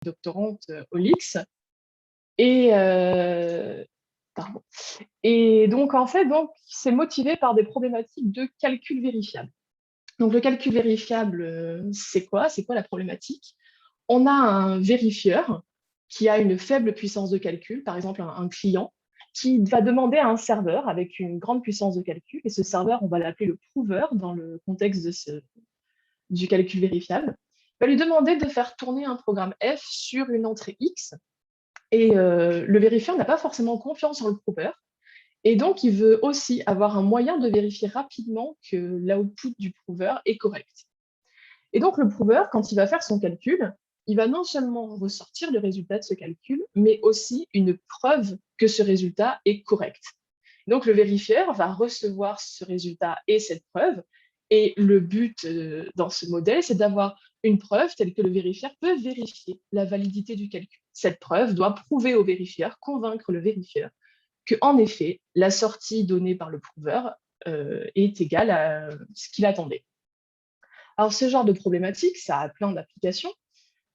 doctorante au LIX. Et, pardon. Et donc, en fait, c'est motivé par des problématiques de calcul vérifiable. Donc, le calcul vérifiable, c'est quoi? C'est quoi la problématique? On a un vérifieur qui a une faible puissance de calcul, par exemple un client, qui va demander à un serveur avec une grande puissance de calcul, et ce serveur, on va l'appeler le prover dans le contexte du calcul vérifiable, va lui demander de faire tourner un programme F sur une entrée X, et le vérifieur n'a pas forcément confiance en le prover, et donc il veut aussi avoir un moyen de vérifier rapidement que l'output du prover est correct. Et donc, le prover, quand il va faire son calcul, il va non seulement ressortir le résultat de ce calcul, mais aussi une preuve que ce résultat est correct. Donc, le vérifieur va recevoir ce résultat et cette preuve. Et le but dans ce modèle, c'est d'avoir une preuve telle que le vérifieur peut vérifier la validité du calcul. Cette preuve doit prouver au vérifieur, convaincre le vérifieur, que, en effet, la sortie donnée par le prover est égale à ce qu'il attendait. Alors, ce genre de problématique, ça a plein d'applications.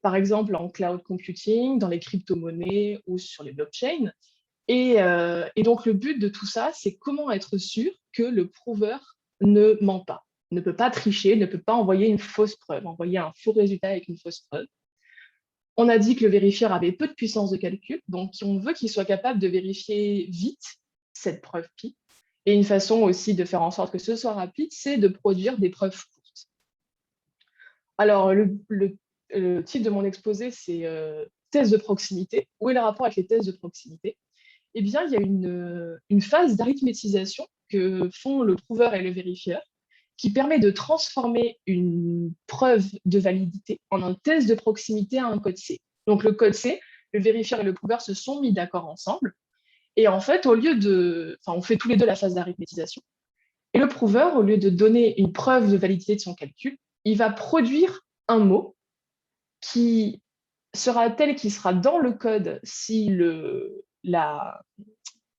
Par exemple, en cloud computing, dans les crypto-monnaies ou sur les blockchains. Et donc, le but de tout ça, c'est comment être sûr que le prover ne ment pas, ne peut pas tricher, ne peut pas envoyer une fausse preuve, envoyer un faux résultat avec une fausse preuve. On a dit que le vérifieur avait peu de puissance de calcul, donc on veut qu'il soit capable de vérifier vite cette preuve pi. Et une façon aussi de faire en sorte que ce soit rapide, c'est de produire des preuves courtes. Alors, le titre de mon exposé, c'est tests de proximité. Où est le rapport avec les tests de proximité? Eh bien, il y a une phase d'arithmétisation que font le prover et le vérifieur qui permet de transformer une preuve de validité en un test de proximité à un code C. Donc, le code C, le vérifieur et le prover se sont mis d'accord ensemble. Et en fait, on fait tous les deux la phase d'arithmétisation. Et le prover, au lieu de donner une preuve de validité de son calcul, il va produire un mot qui sera tel qu'il sera dans le code si le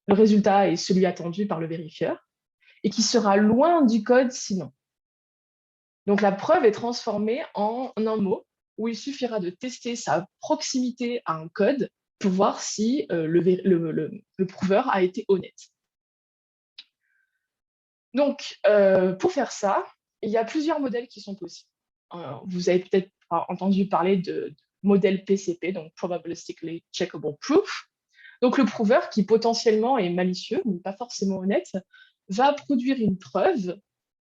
résultat est celui attendu par le vérifieur, et qui sera loin du code sinon. Donc la preuve est transformée en un mot où il suffira de tester sa proximité à un code pour voir si le prouveur a été honnête. Donc, pour faire ça, il y a plusieurs modèles qui sont possibles. Vous avez peut-être entendu parler de modèle PCP, donc Probabilistically Checkable Proof. Donc, le prouveur, qui potentiellement est malicieux, mais pas forcément honnête, va produire une preuve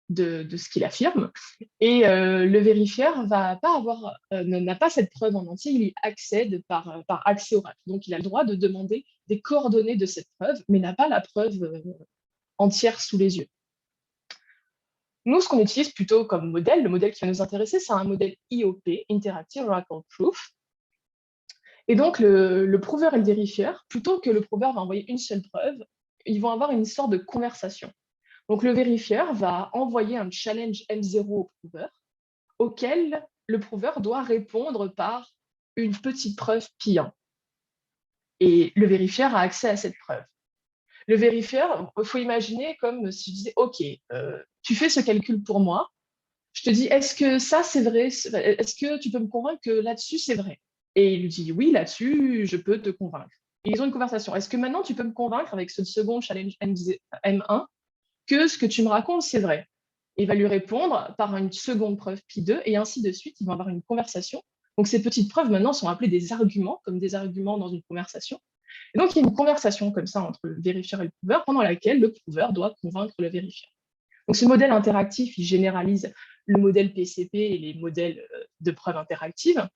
de ce qu'il affirme, et le vérifieur n'a pas cette preuve en entier, il y accède par accès oral. Donc, il a le droit de demander des coordonnées de cette preuve, mais n'a pas la preuve entière sous les yeux. Nous, ce qu'on utilise plutôt comme modèle, le modèle qui va nous intéresser, c'est un modèle IOP, Interactive Oracle Proof. Et donc, le prouveur et le vérifieur, plutôt que le prouveur va envoyer une seule preuve, ils vont avoir une sorte de conversation. Donc, le vérifieur va envoyer un challenge M0 au prouveur, auquel le prouveur doit répondre par une petite preuve pi1. Et le vérifieur a accès à cette preuve. Le vérifieur, il faut imaginer comme si je disais, OK, tu fais ce calcul pour moi, je te dis, est-ce que ça, c'est vrai? Est-ce que tu peux me convaincre que là-dessus, c'est vrai? Et il lui dit, oui, là-dessus, je peux te convaincre. Et ils ont une conversation. Est-ce que maintenant, tu peux me convaincre avec ce second challenge M1 que ce que tu me racontes, c'est vrai? Et il va lui répondre par une seconde preuve pi2, et ainsi de suite. Ils vont avoir une conversation. Donc, ces petites preuves, maintenant, sont appelées des arguments, comme des arguments dans une conversation. Et donc, il y a une conversation comme ça entre le vérifieur et le prouveur, pendant laquelle le prouveur doit convaincre le vérifieur. Donc, ce modèle interactif, il généralise le modèle PCP et les modèles de preuve interactive.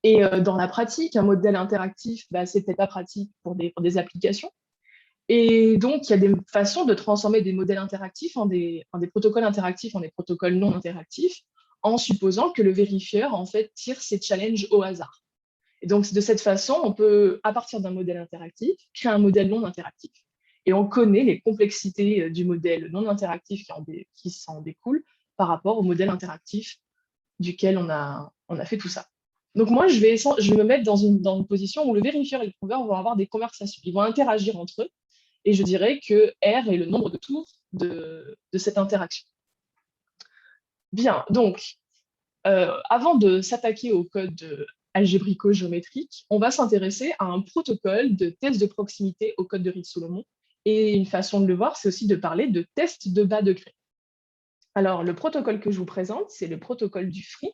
Et dans la pratique, un modèle interactif, c'est peut-être pas pratique pour des applications. Et donc, il y a des façons de transformer des modèles interactifs en des protocoles interactifs en des protocoles non interactifs, en supposant que le vérifieur, en fait, tire ses challenges au hasard. Et donc, de cette façon, on peut, à partir d'un modèle interactif, créer un modèle non interactif. Et on connaît les complexités du modèle non interactif qui s'en découlent par rapport au modèle interactif duquel on a fait tout ça. Donc moi, je vais me mettre dans une position où le vérifieur et le prouveur vont avoir des conversations. Ils vont interagir entre eux, et je dirais que R est le nombre de tours de cette interaction. Bien, donc, avant de s'attaquer au code algébrico-géométrique, on va s'intéresser à un protocole de test de proximité au code de Reed-Solomon. Et une façon de le voir, c'est aussi de parler de test de bas degré. Alors, le protocole que je vous présente, c'est le protocole du FRI,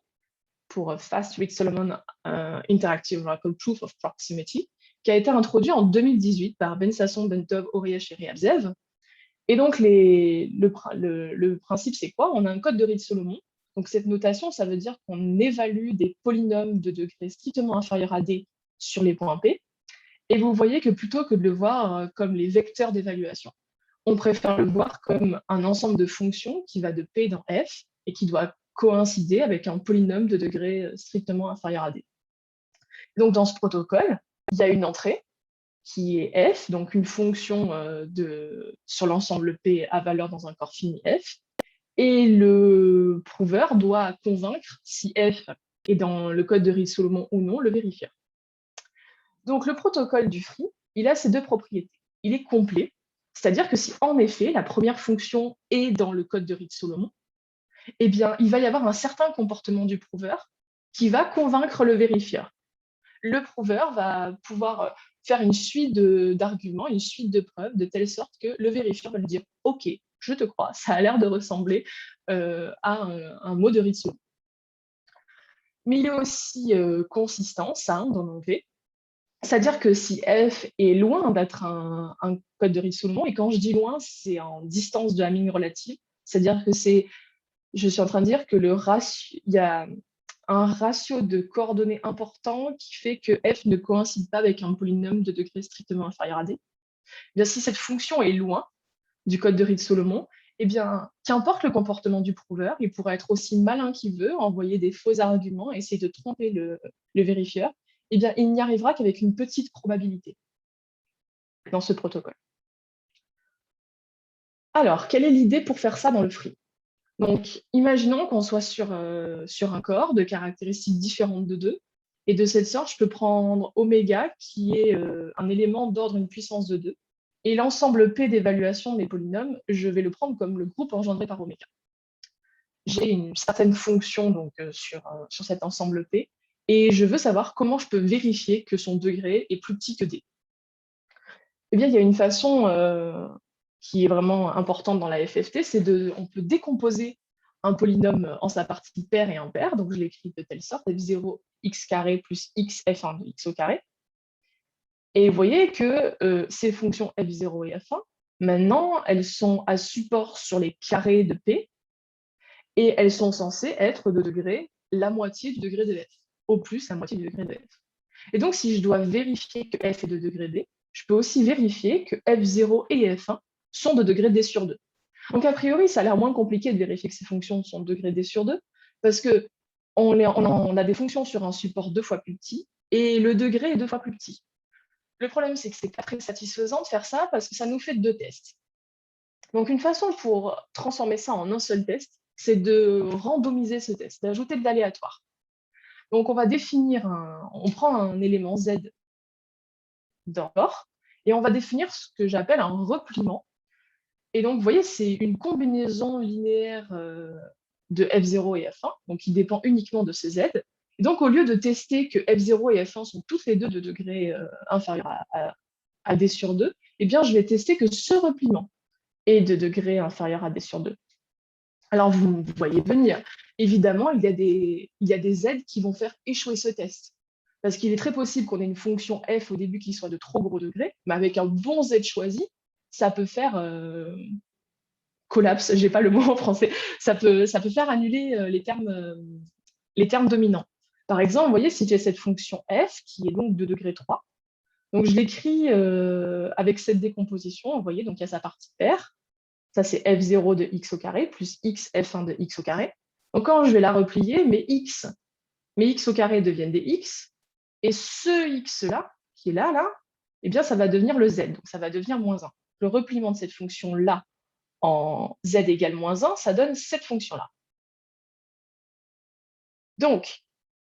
pour Fast Reed-Solomon Interactive Oracle Proof of Proximity, qui a été introduit en 2018 par Ben Sasson, Bentov, Oriesh et Riabzev. Et donc, le principe, c'est quoi? On a un code de Reed-Solomon. Donc, cette notation, ça veut dire qu'on évalue des polynômes de degré strictement inférieur à D sur les points P. Et vous voyez que plutôt que de le voir comme les vecteurs d'évaluation, on préfère le voir comme un ensemble de fonctions qui va de P dans F et qui doit coïncider avec un polynôme de degré strictement inférieur à D. Donc, dans ce protocole, il y a une entrée qui est f, donc une fonction sur l'ensemble P à valeur dans un corps fini f, et le prouveur doit convaincre si f est dans le code de Reed-Solomon ou non, le vérifieur. Donc le protocole du free, il a ces deux propriétés. Il est complet, c'est-à-dire que si en effet la première fonction est dans le code de Reed-Solomon, eh bien il va y avoir un certain comportement du prouveur qui va convaincre le vérifieur. Le prouveur va pouvoir faire une suite d'arguments, une suite de preuves, de telle sorte que le vérifieur va lui dire « Ok, je te crois, ça a l'air de ressembler à un mot de Reed-Solomon ». Mais il est aussi consistant, simple dans l'anglais. C'est-à-dire que si f est loin d'être un code de Reed-Solomon, et quand je dis loin, c'est en distance de Hamming relative, c'est-à-dire que je suis en train de dire que il y a un ratio de coordonnées important qui fait que f ne coïncide pas avec un polynôme de degré strictement inférieur à d. Eh bien, si cette fonction est loin du code de Reed-Solomon, eh bien, qu'importe le comportement du prouveur, il pourra être aussi malin qu'il veut, envoyer des faux arguments, essayer de tromper le vérifieur, eh bien, il n'y arrivera qu'avec une petite probabilité dans ce protocole. Alors, quelle est l'idée pour faire ça dans le free? Donc, imaginons qu'on soit sur un corps de caractéristiques différentes de 2, et de cette sorte, je peux prendre oméga, qui est un élément d'ordre une puissance de 2, et l'ensemble P d'évaluation de mes polynômes, je vais le prendre comme le groupe engendré par oméga. J'ai une certaine fonction donc, sur cet ensemble P, et je veux savoir comment je peux vérifier que son degré est plus petit que D. Eh bien, il y a une façon qui est vraiment importante dans la FFT, on peut décomposer un polynôme en sa partie paire et impaire. Donc, je l'écris de telle sorte, f0 x carré plus x f1 de x au carré. Et vous voyez que ces fonctions f0 et f1, maintenant, elles sont à support sur les carrés de P, et elles sont censées être de degré la moitié du degré de f, au plus la moitié du degré de f. Et donc, si je dois vérifier que f est de degré d, je peux aussi vérifier que f0 et f1 sont de degré d sur 2. Donc, a priori, ça a l'air moins compliqué de vérifier que ces fonctions sont de degré d sur 2, parce qu'on a des fonctions sur un support 2 fois plus petit, et le degré est 2 fois plus petit. Le problème, c'est que ce n'est pas très satisfaisant de faire ça, parce que ça nous fait 2 tests. Donc, une façon pour transformer ça en un seul test, c'est de randomiser ce test, d'ajouter de l'aléatoire. Donc, on prend un élément Z d'un corps, et on va définir ce que j'appelle un repliement. Et donc, vous voyez, c'est une combinaison linéaire de F0 et F1, donc qui dépend uniquement de ces Z. Et donc, au lieu de tester que F0 et F1 sont toutes les deux de degré inférieur à D sur 2, eh bien, je vais tester que ce repliement est de degré inférieur à D sur 2. Alors, vous voyez venir. Évidemment, il y a des Z qui vont faire échouer ce test. Parce qu'il est très possible qu'on ait une fonction f au début qui soit de trop gros degré, mais avec un bon z choisi, ça peut faire collapse, j'ai pas le mot en français, ça peut faire annuler les termes dominants. Par exemple, vous voyez, si j'ai cette fonction f, qui est donc de degré 3, donc je l'écris avec cette décomposition, vous voyez, donc il y a sa partie paire, ça c'est f0 de x au carré plus x f1 de x au carré. Donc quand je vais la replier, mes x au carré deviennent des x, et ce x-là, qui est là, eh bien, ça va devenir le z, donc ça va devenir moins 1. Le repliement de cette fonction-là en z égale moins 1, ça donne cette fonction-là. Donc,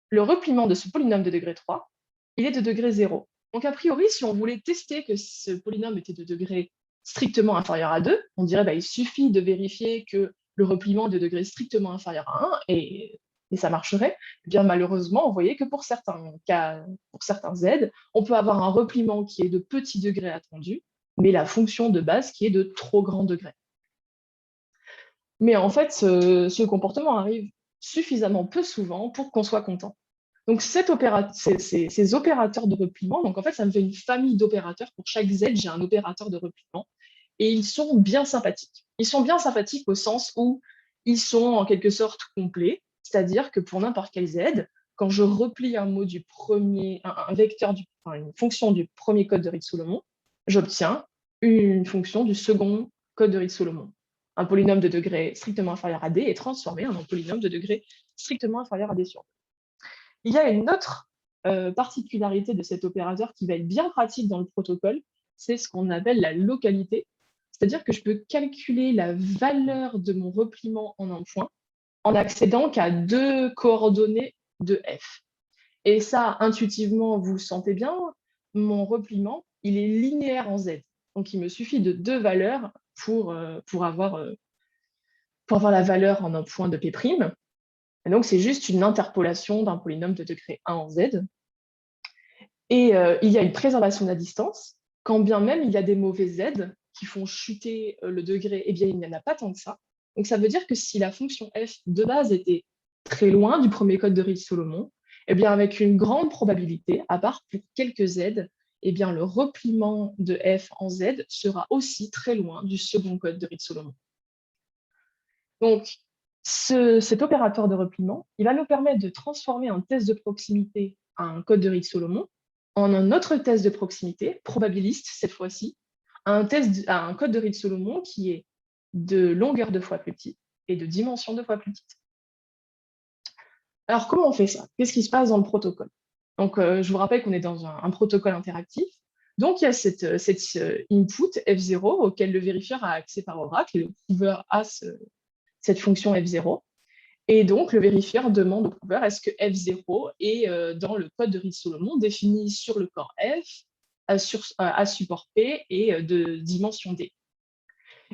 le repliement de ce polynôme de degré 3, il est de degré 0. Donc, a priori, si on voulait tester que ce polynôme était de degré strictement inférieur à 2, on dirait il suffit de vérifier que le repliement est de degré strictement inférieur à 1, et et ça marcherait. Eh bien, malheureusement, on voyait que pour certains cas, pour certains Z, on peut avoir un repliement qui est de petit degré attendu, mais la fonction de base qui est de trop grand degré. Mais en fait, ce comportement arrive suffisamment peu souvent pour qu'on soit content. Donc, ces opérateurs de repliement, donc en fait, ça me fait une famille d'opérateurs. Pour chaque Z, j'ai un opérateur de repliement. Et ils sont bien sympathiques. Ils sont bien sympathiques au sens où ils sont en quelque sorte complets. C'est-à-dire que pour n'importe quel Z, quand je replie un mot du premier, un vecteur, enfin, une fonction du premier code de Reed-Solomon, j'obtiens une fonction du second code de Reed-Solomon. Un polynôme de degré strictement inférieur à D est transformé en un polynôme de degré strictement inférieur à D sur D. Il y a une autre particularité de cet opérateur qui va être bien pratique dans le protocole, c'est ce qu'on appelle la localité. C'est-à-dire que je peux calculer la valeur de mon repliement en un point en accédant qu'à 2 coordonnées de f. Et ça, intuitivement, vous le sentez bien, mon repliement, il est linéaire en z. Donc, il me suffit de 2 valeurs pour avoir la valeur en un point de P'. Et donc, c'est juste une interpolation d'un polynôme de degré 1 en z. Et il y a une préservation de la distance. Quand bien même il y a des mauvais z qui font chuter le degré, eh bien, il n'y en a pas tant que ça. Donc, ça veut dire que si la fonction f de base était très loin du premier code de Reed-Solomon, eh bien, avec une grande probabilité, à part pour quelques z, eh bien, le repliement de f en z sera aussi très loin du second code de Reed-Solomon. Donc, cet opérateur de repliement, il va nous permettre de transformer un test de proximité à un code de Reed-Solomon en un autre test de proximité, probabiliste cette fois-ci, à un code de Reed-Solomon qui est de longueur 2 fois plus petite et de dimension 2 fois plus petite. Alors, comment on fait ça? Qu'est-ce qui se passe dans le protocole? Donc, je vous rappelle qu'on est dans un protocole interactif. Donc, il y a cette input F0 auquel le vérifieur a accès par Oracle et le prouveur a cette fonction F0. Et donc, le vérifieur demande au prouveur est-ce que F0 est dans le code de Reed-Solomon défini sur le corps F, à support P et de dimension D.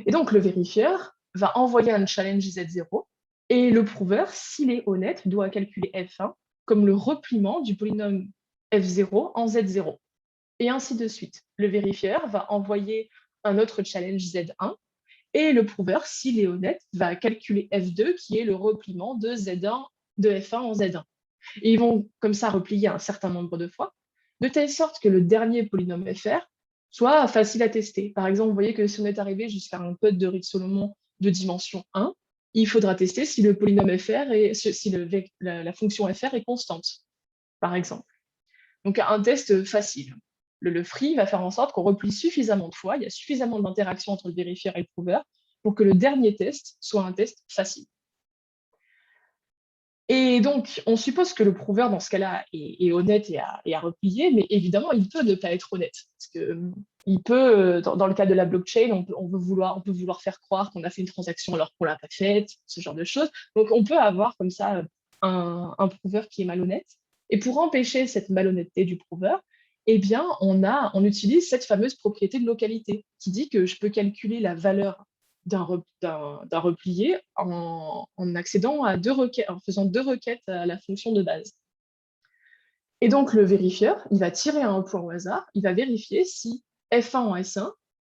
Et donc, le vérifieur va envoyer un challenge Z0 et le prouveur, s'il est honnête, doit calculer F1 comme le repliement du polynôme F0 en Z0. Et ainsi de suite. Le vérifieur va envoyer un autre challenge Z1 et le prouveur, s'il est honnête, va calculer F2, qui est le repliement de F1 en Z1. Et ils vont comme ça replier un certain nombre de fois, de telle sorte que le dernier polynôme FR soit facile à tester. Par exemple, vous voyez que si on est arrivé jusqu'à un code de Reed-Solomon de dimension 1, il faudra tester si le polynôme FR si la fonction FR est constante, par exemple. Donc un test facile. Le free va faire en sorte qu'on replie suffisamment de fois, il y a suffisamment d'interaction entre le vérifieur et le prouveur pour que le dernier test soit un test facile. Et donc, on suppose que le prouveur, dans ce cas-là, est honnête et a replié, mais évidemment, il peut ne pas être honnête. Parce que, il peut, dans le cas de la blockchain, on peut vouloir faire croire qu'on a fait une transaction alors qu'on ne l'a pas faite, ce genre de choses. Donc, on peut avoir comme ça un prouveur qui est malhonnête. Et pour empêcher cette malhonnêteté du prouveur, eh bien, on utilise cette fameuse propriété de localité qui dit que je peux calculer la valeur d'un replié en accédant à en faisant 2 requêtes à la fonction de base. Et donc, le vérifieur, il va tirer un point au hasard, il va vérifier si F1 en S1,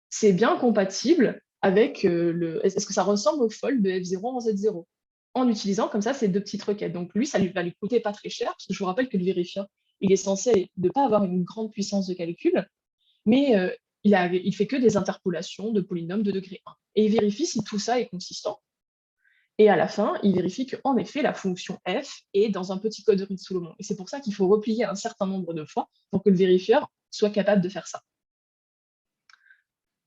c'est bien compatible avec est-ce que ça ressemble au fold de F0 en Z0, en utilisant comme ça ces 2 petites requêtes. Donc, lui, ça va lui coûter pas très cher, parce que je vous rappelle que le vérifieur, il est censé ne pas avoir une grande puissance de calcul, mais il fait que des interpolations de polynômes de degré 1. Et il vérifie si tout ça est consistant. Et à la fin, il vérifie qu'en effet, la fonction f est dans un petit code de Reed-Solomon. Et c'est pour ça qu'il faut replier un certain nombre de fois pour que le vérifieur soit capable de faire ça.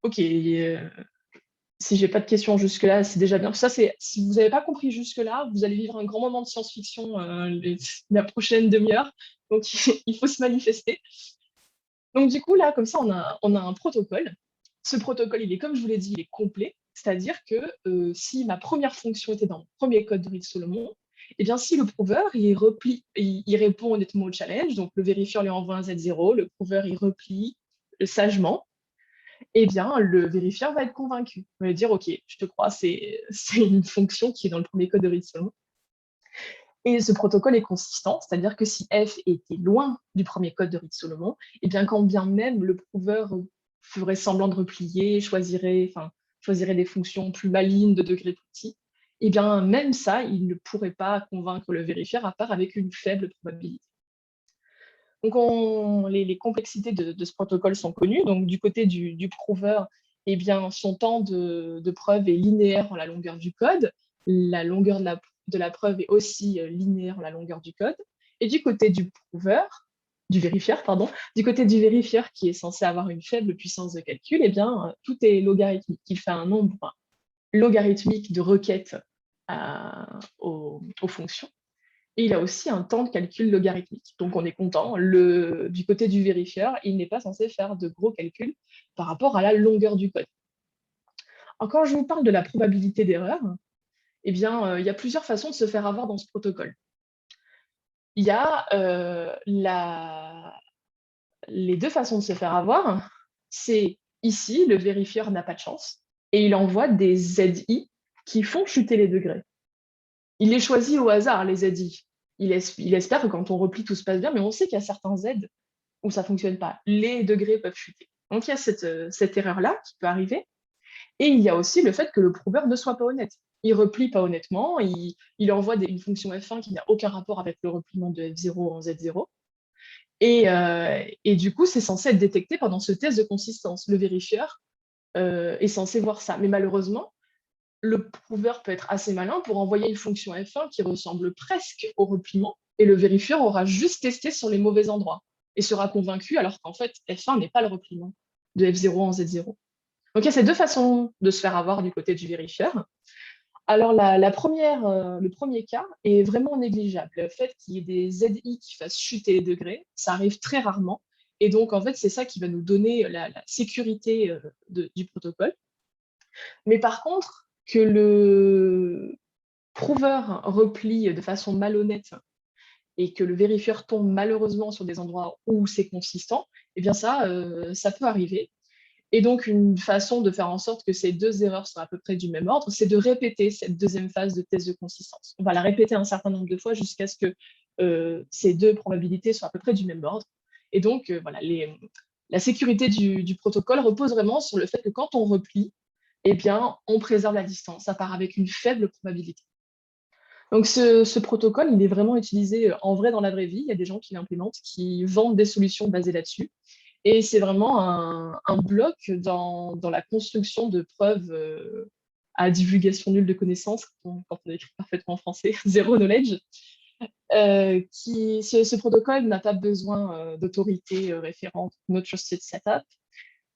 Ok, si j'ai pas de questions jusque-là, c'est déjà bien. Si vous n'avez pas compris jusque-là, vous allez vivre un grand moment de science-fiction la prochaine demi-heure. Donc, il faut se manifester. Donc, du coup, là, comme ça, on a un protocole. Ce protocole, il est, comme je vous l'ai dit, il est complet. C'est-à-dire que si ma première fonction était dans le premier code de Reed-Solomon, eh bien, si le prouveur, il répond honnêtement au challenge, donc le vérifieur lui envoie un Z0, le prouveur, il replie sagement, eh bien, le vérifieur va être convaincu. Il va dire, OK, je te crois, c'est une fonction qui est dans le premier code de Reed-Solomon. Et ce protocole est consistant, c'est-à-dire que si f était loin du premier code de Reed-Solomon, et bien quand bien même le prouveur ferait semblant de replier, choisirait des fonctions plus malignes de degrés plus petits, et bien même ça, il ne pourrait pas convaincre le vérifieur à part avec une faible probabilité. Donc les complexités de ce protocole sont connues. Donc du côté du prouveur, eh bien, son temps de preuve est linéaire en la longueur du code. La longueur de la preuve est aussi linéaire en la longueur du code. Et du côté du vérifieur, pardon, du côté du vérifieur qui est censé avoir une faible puissance de calcul, eh bien, tout est logarithmique. Il fait un nombre logarithmique de requêtes aux fonctions. Et il a aussi un temps de calcul logarithmique. Donc on est content. Du côté du vérifieur, il n'est pas censé faire de gros calculs par rapport à la longueur du code. Alors, quand je vous parle de la probabilité d'erreur, eh bien, il y a plusieurs façons de se faire avoir dans ce protocole. Il y a les deux façons de se faire avoir. C'est ici, le vérifieur n'a pas de chance et il envoie des ZI qui font chuter les degrés. Il les choisit au hasard, les ZI. Il espère que quand on replie, tout se passe bien, mais on sait qu'il y a certains Z où ça ne fonctionne pas. Les degrés peuvent chuter. Donc, il y a cette erreur-là qui peut arriver. Et il y a aussi le fait que le prouveur ne soit pas honnête. Il replie pas honnêtement, il envoie une fonction F1 qui n'a aucun rapport avec le repliement de F0 en Z0. Et du coup, c'est censé être détecté pendant ce test de consistance. Le vérifieur est censé voir ça. Mais malheureusement, le prouveur peut être assez malin pour envoyer une fonction F1 qui ressemble presque au repliement, et le vérifieur aura juste testé sur les mauvais endroits et sera convaincu, alors qu'en fait, F1 n'est pas le repliement de F0 en Z0. Donc il y a ces deux façons de se faire avoir du côté du vérifieur. Alors le premier cas est vraiment négligeable. Le fait qu'il y ait des ZI qui fassent chuter les degrés, ça arrive très rarement. Et donc en fait, c'est ça qui va nous donner la sécurité du protocole. Mais par contre, que le prouveur replie de façon malhonnête et que le vérifieur tombe malheureusement sur des endroits où c'est consistant, eh bien ça peut arriver. Et donc, une façon de faire en sorte que ces deux erreurs soient à peu près du même ordre, c'est de répéter cette deuxième phase de test de consistance. On va la répéter un certain nombre de fois jusqu'à ce que ces deux probabilités soient à peu près du même ordre. Et donc, voilà, la sécurité du protocole repose vraiment sur le fait que quand on replie, eh bien, on préserve la distance. Ça part avec une faible probabilité. Donc, ce protocole, il est vraiment utilisé en vrai dans la vraie vie. Il y a des gens qui l'implémentent, qui vendent des solutions basées là-dessus. Et c'est vraiment un bloc dans la construction de preuves à divulgation nulle de connaissances, quand on écrit parfaitement en français, zéro knowledge. Ce protocole n'a pas besoin d'autorité référente, no trusted setup.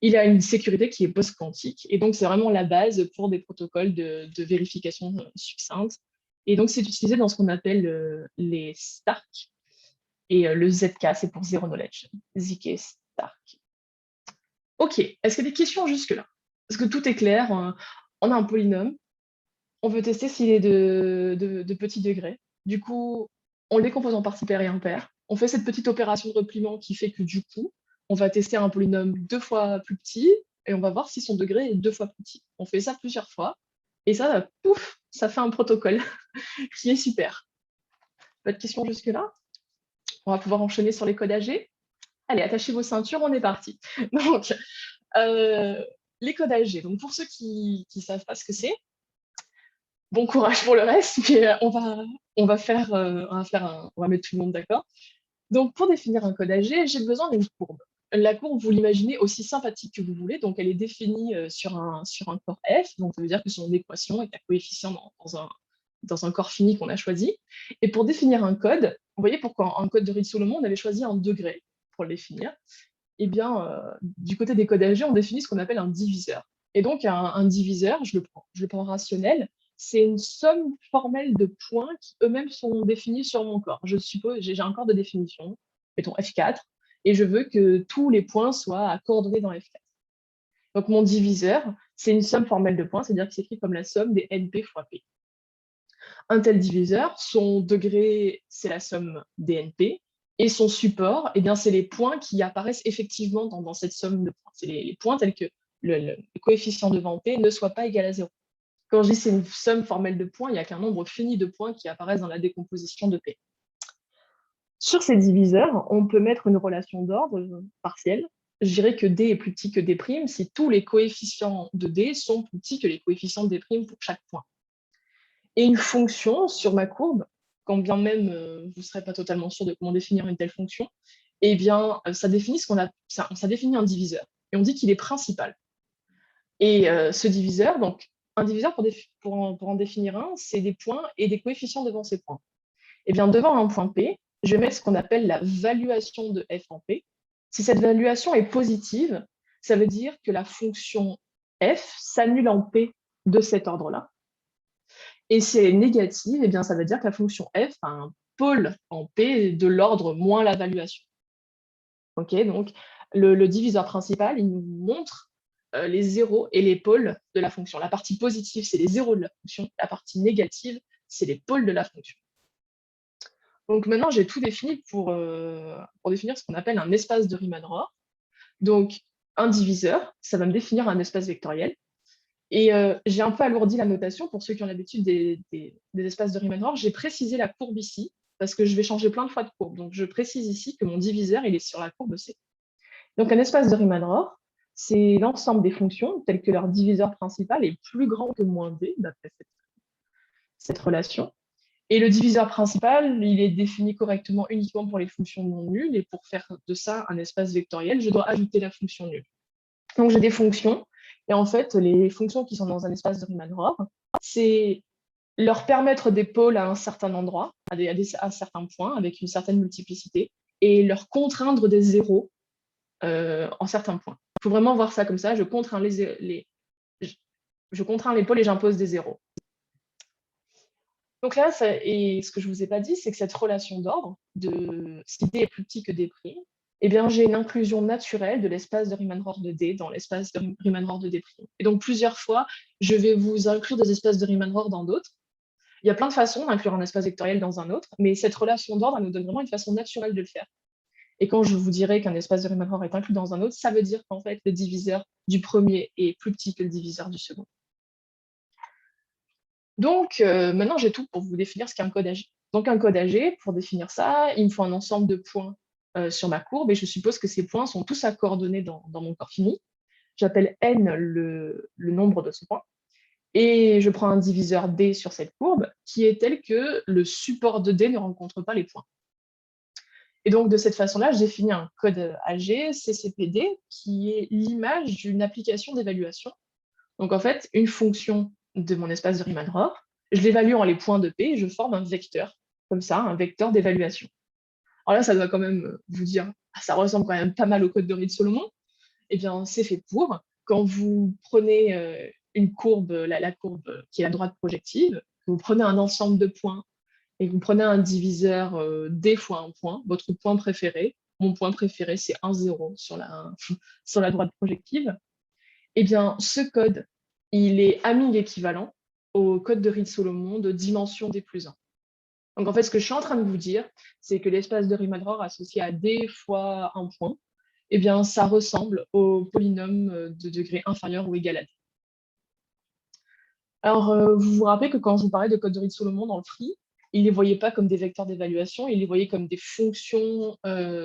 Il a une sécurité qui est post-quantique. Et donc, c'est vraiment la base pour des protocoles de vérification succincte. Et donc, c'est utilisé dans ce qu'on appelle les STARK. Et le ZK, c'est pour Zero Knowledge. ZK Stark. Ok, est-ce qu'il y a des questions jusque-là? Est-ce que tout est clair? On a un polynôme. On veut tester s'il est de petit degré. Du coup, on le décompose en parties paires et impaires. On fait cette petite opération de repliement qui fait que du coup, on va tester un polynôme 2 fois plus petit et on va voir si son degré est 2 fois plus petit. On fait ça plusieurs fois et ça, pouf, ça fait un protocole qui est super. Pas de questions jusque-là? On va pouvoir enchaîner sur les codes AG. Allez, attachez vos ceintures, on est parti. Donc, les codes AG. Donc, pour ceux qui ne savent pas ce que c'est, bon courage pour le reste, mais on va mettre tout le monde d'accord. Donc, pour définir un code AG, j'ai besoin d'une courbe. La courbe, vous l'imaginez aussi sympathique que vous voulez. Donc, elle est définie sur un corps F. Donc, ça veut dire que son équation est un coefficient dans un corps fini qu'on a choisi. Et pour définir un code, vous voyez pourquoi un code de Reed-Solomon, on avait choisi un degré pour le définir. Eh bien, du côté des codes AG, on définit ce qu'on appelle un diviseur. Et donc, un diviseur, je le prends rationnel, c'est une somme formelle de points qui eux-mêmes sont définis sur mon corps. Je suppose, j'ai un corps de définition, mettons F4, et je veux que tous les points soient coordonnés dans F4. Donc, mon diviseur, c'est une somme formelle de points, c'est-à-dire qu'il s'écrit comme la somme des NP fois P. Un tel diviseur, son degré, c'est la somme des NP, et son support, eh bien, c'est les points qui apparaissent effectivement dans cette somme de points. C'est les points tels que le coefficient devant P ne soit pas égal à 0. Quand je dis c'est une somme formelle de points, il n'y a qu'un nombre fini de points qui apparaissent dans la décomposition de P. Sur ces diviseurs, on peut mettre une relation d'ordre partielle. Je dirais que D est plus petit que D' si tous les coefficients de D sont plus petits que les coefficients de D' pour chaque point. Et une fonction sur ma courbe, quand bien même vous ne serez pas totalement sûr de comment définir une telle fonction, eh bien, ça définit ça définit un diviseur. Et on dit qu'il est principal. Et ce diviseur, donc un diviseur, pour en définir un, c'est des points et des coefficients devant ces points. Eh bien, devant un point P, je vais mettre ce qu'on appelle la valuation de f en P. Si cette valuation est positive, ça veut dire que la fonction f s'annule en P de cet ordre-là. Et si elle est négative, eh bien, ça veut dire que la fonction f a un pôle en P de l'ordre moins la valuation. Okay, donc, le diviseur principal, il nous montre les zéros et les pôles de la fonction. La partie positive, c'est les zéros de la fonction. La partie négative, c'est les pôles de la fonction. Donc maintenant, j'ai tout défini pour définir ce qu'on appelle un espace de Riemann-Roch. Donc, un diviseur, ça va me définir un espace vectoriel. Et j'ai un peu alourdi la notation pour ceux qui ont l'habitude des espaces de Riemann-Roch. J'ai précisé la courbe ici, parce que je vais changer plein de fois de courbe. Donc, je précise ici que mon diviseur, il est sur la courbe C. Donc, un espace de Riemann-Roch, c'est l'ensemble des fonctions, telles que leur diviseur principal est plus grand que moins d, d'après cette relation. Et le diviseur principal, il est défini correctement uniquement pour les fonctions non nulles. Et pour faire de ça un espace vectoriel, je dois ajouter la fonction nulle. Donc, j'ai des fonctions. Et en fait, les fonctions qui sont dans un espace de Riemann-Roch, c'est leur permettre des pôles à un certain endroit, à certains points, avec une certaine multiplicité, et leur contraindre des zéros en certains points. Il faut vraiment voir ça comme ça. Je contrains les pôles et j'impose des zéros. Donc là, et ce que je ne vous ai pas dit, c'est que cette relation d'ordre, si D est plus petit que D', eh bien, j'ai une inclusion naturelle de l'espace de Riemann-Roch de D dans l'espace de Riemann-Roch de D'. Et donc, plusieurs fois, je vais vous inclure des espaces de Riemann-Roch dans d'autres. Il y a plein de façons d'inclure un espace vectoriel dans un autre, mais cette relation d'ordre, elle nous donne vraiment une façon naturelle de le faire. Et quand je vous dirai qu'un espace de Riemann-Roch est inclus dans un autre, ça veut dire qu'en fait, le diviseur du premier est plus petit que le diviseur du second. Donc, maintenant, j'ai tout pour vous définir ce qu'est un code AG. Donc, un code AG, pour définir ça, il me faut un ensemble de points sur ma courbe, et je suppose que ces points sont tous à coordonner dans mon corps fini. J'appelle n le nombre de ce point, et je prends un diviseur D sur cette courbe, qui est tel que le support de D ne rencontre pas les points. Et donc, de cette façon-là, je définis un code AG, CCPD, qui est l'image d'une application d'évaluation. Donc, en fait, une fonction de mon espace de Riemann-Roch, je l'évalue en les points de P et je forme un vecteur, comme ça, un vecteur d'évaluation. Alors là, ça doit quand même vous dire, ça ressemble quand même pas mal au code de Reed-Solomon. Eh bien, c'est fait pour. Quand vous prenez une courbe, la courbe qui est la droite projective, vous prenez un ensemble de points et vous prenez un diviseur D fois un point, votre point préféré. Mon point préféré, c'est 1, 0 sur la droite projective. Eh bien, ce code, il est ami-équivalent au code de Reed-Solomon de dimension D plus 1. Donc, en fait, ce que je suis en train de vous dire, c'est que l'espace de Riemann-Roch associé à D fois un point, eh bien, ça ressemble au polynôme de degré inférieur ou égal à D. Alors, vous vous rappelez que quand je vous parlais de code de Reed-Solomon dans le free, il ne les voyait pas comme des vecteurs d'évaluation, il les voyait comme des fonctions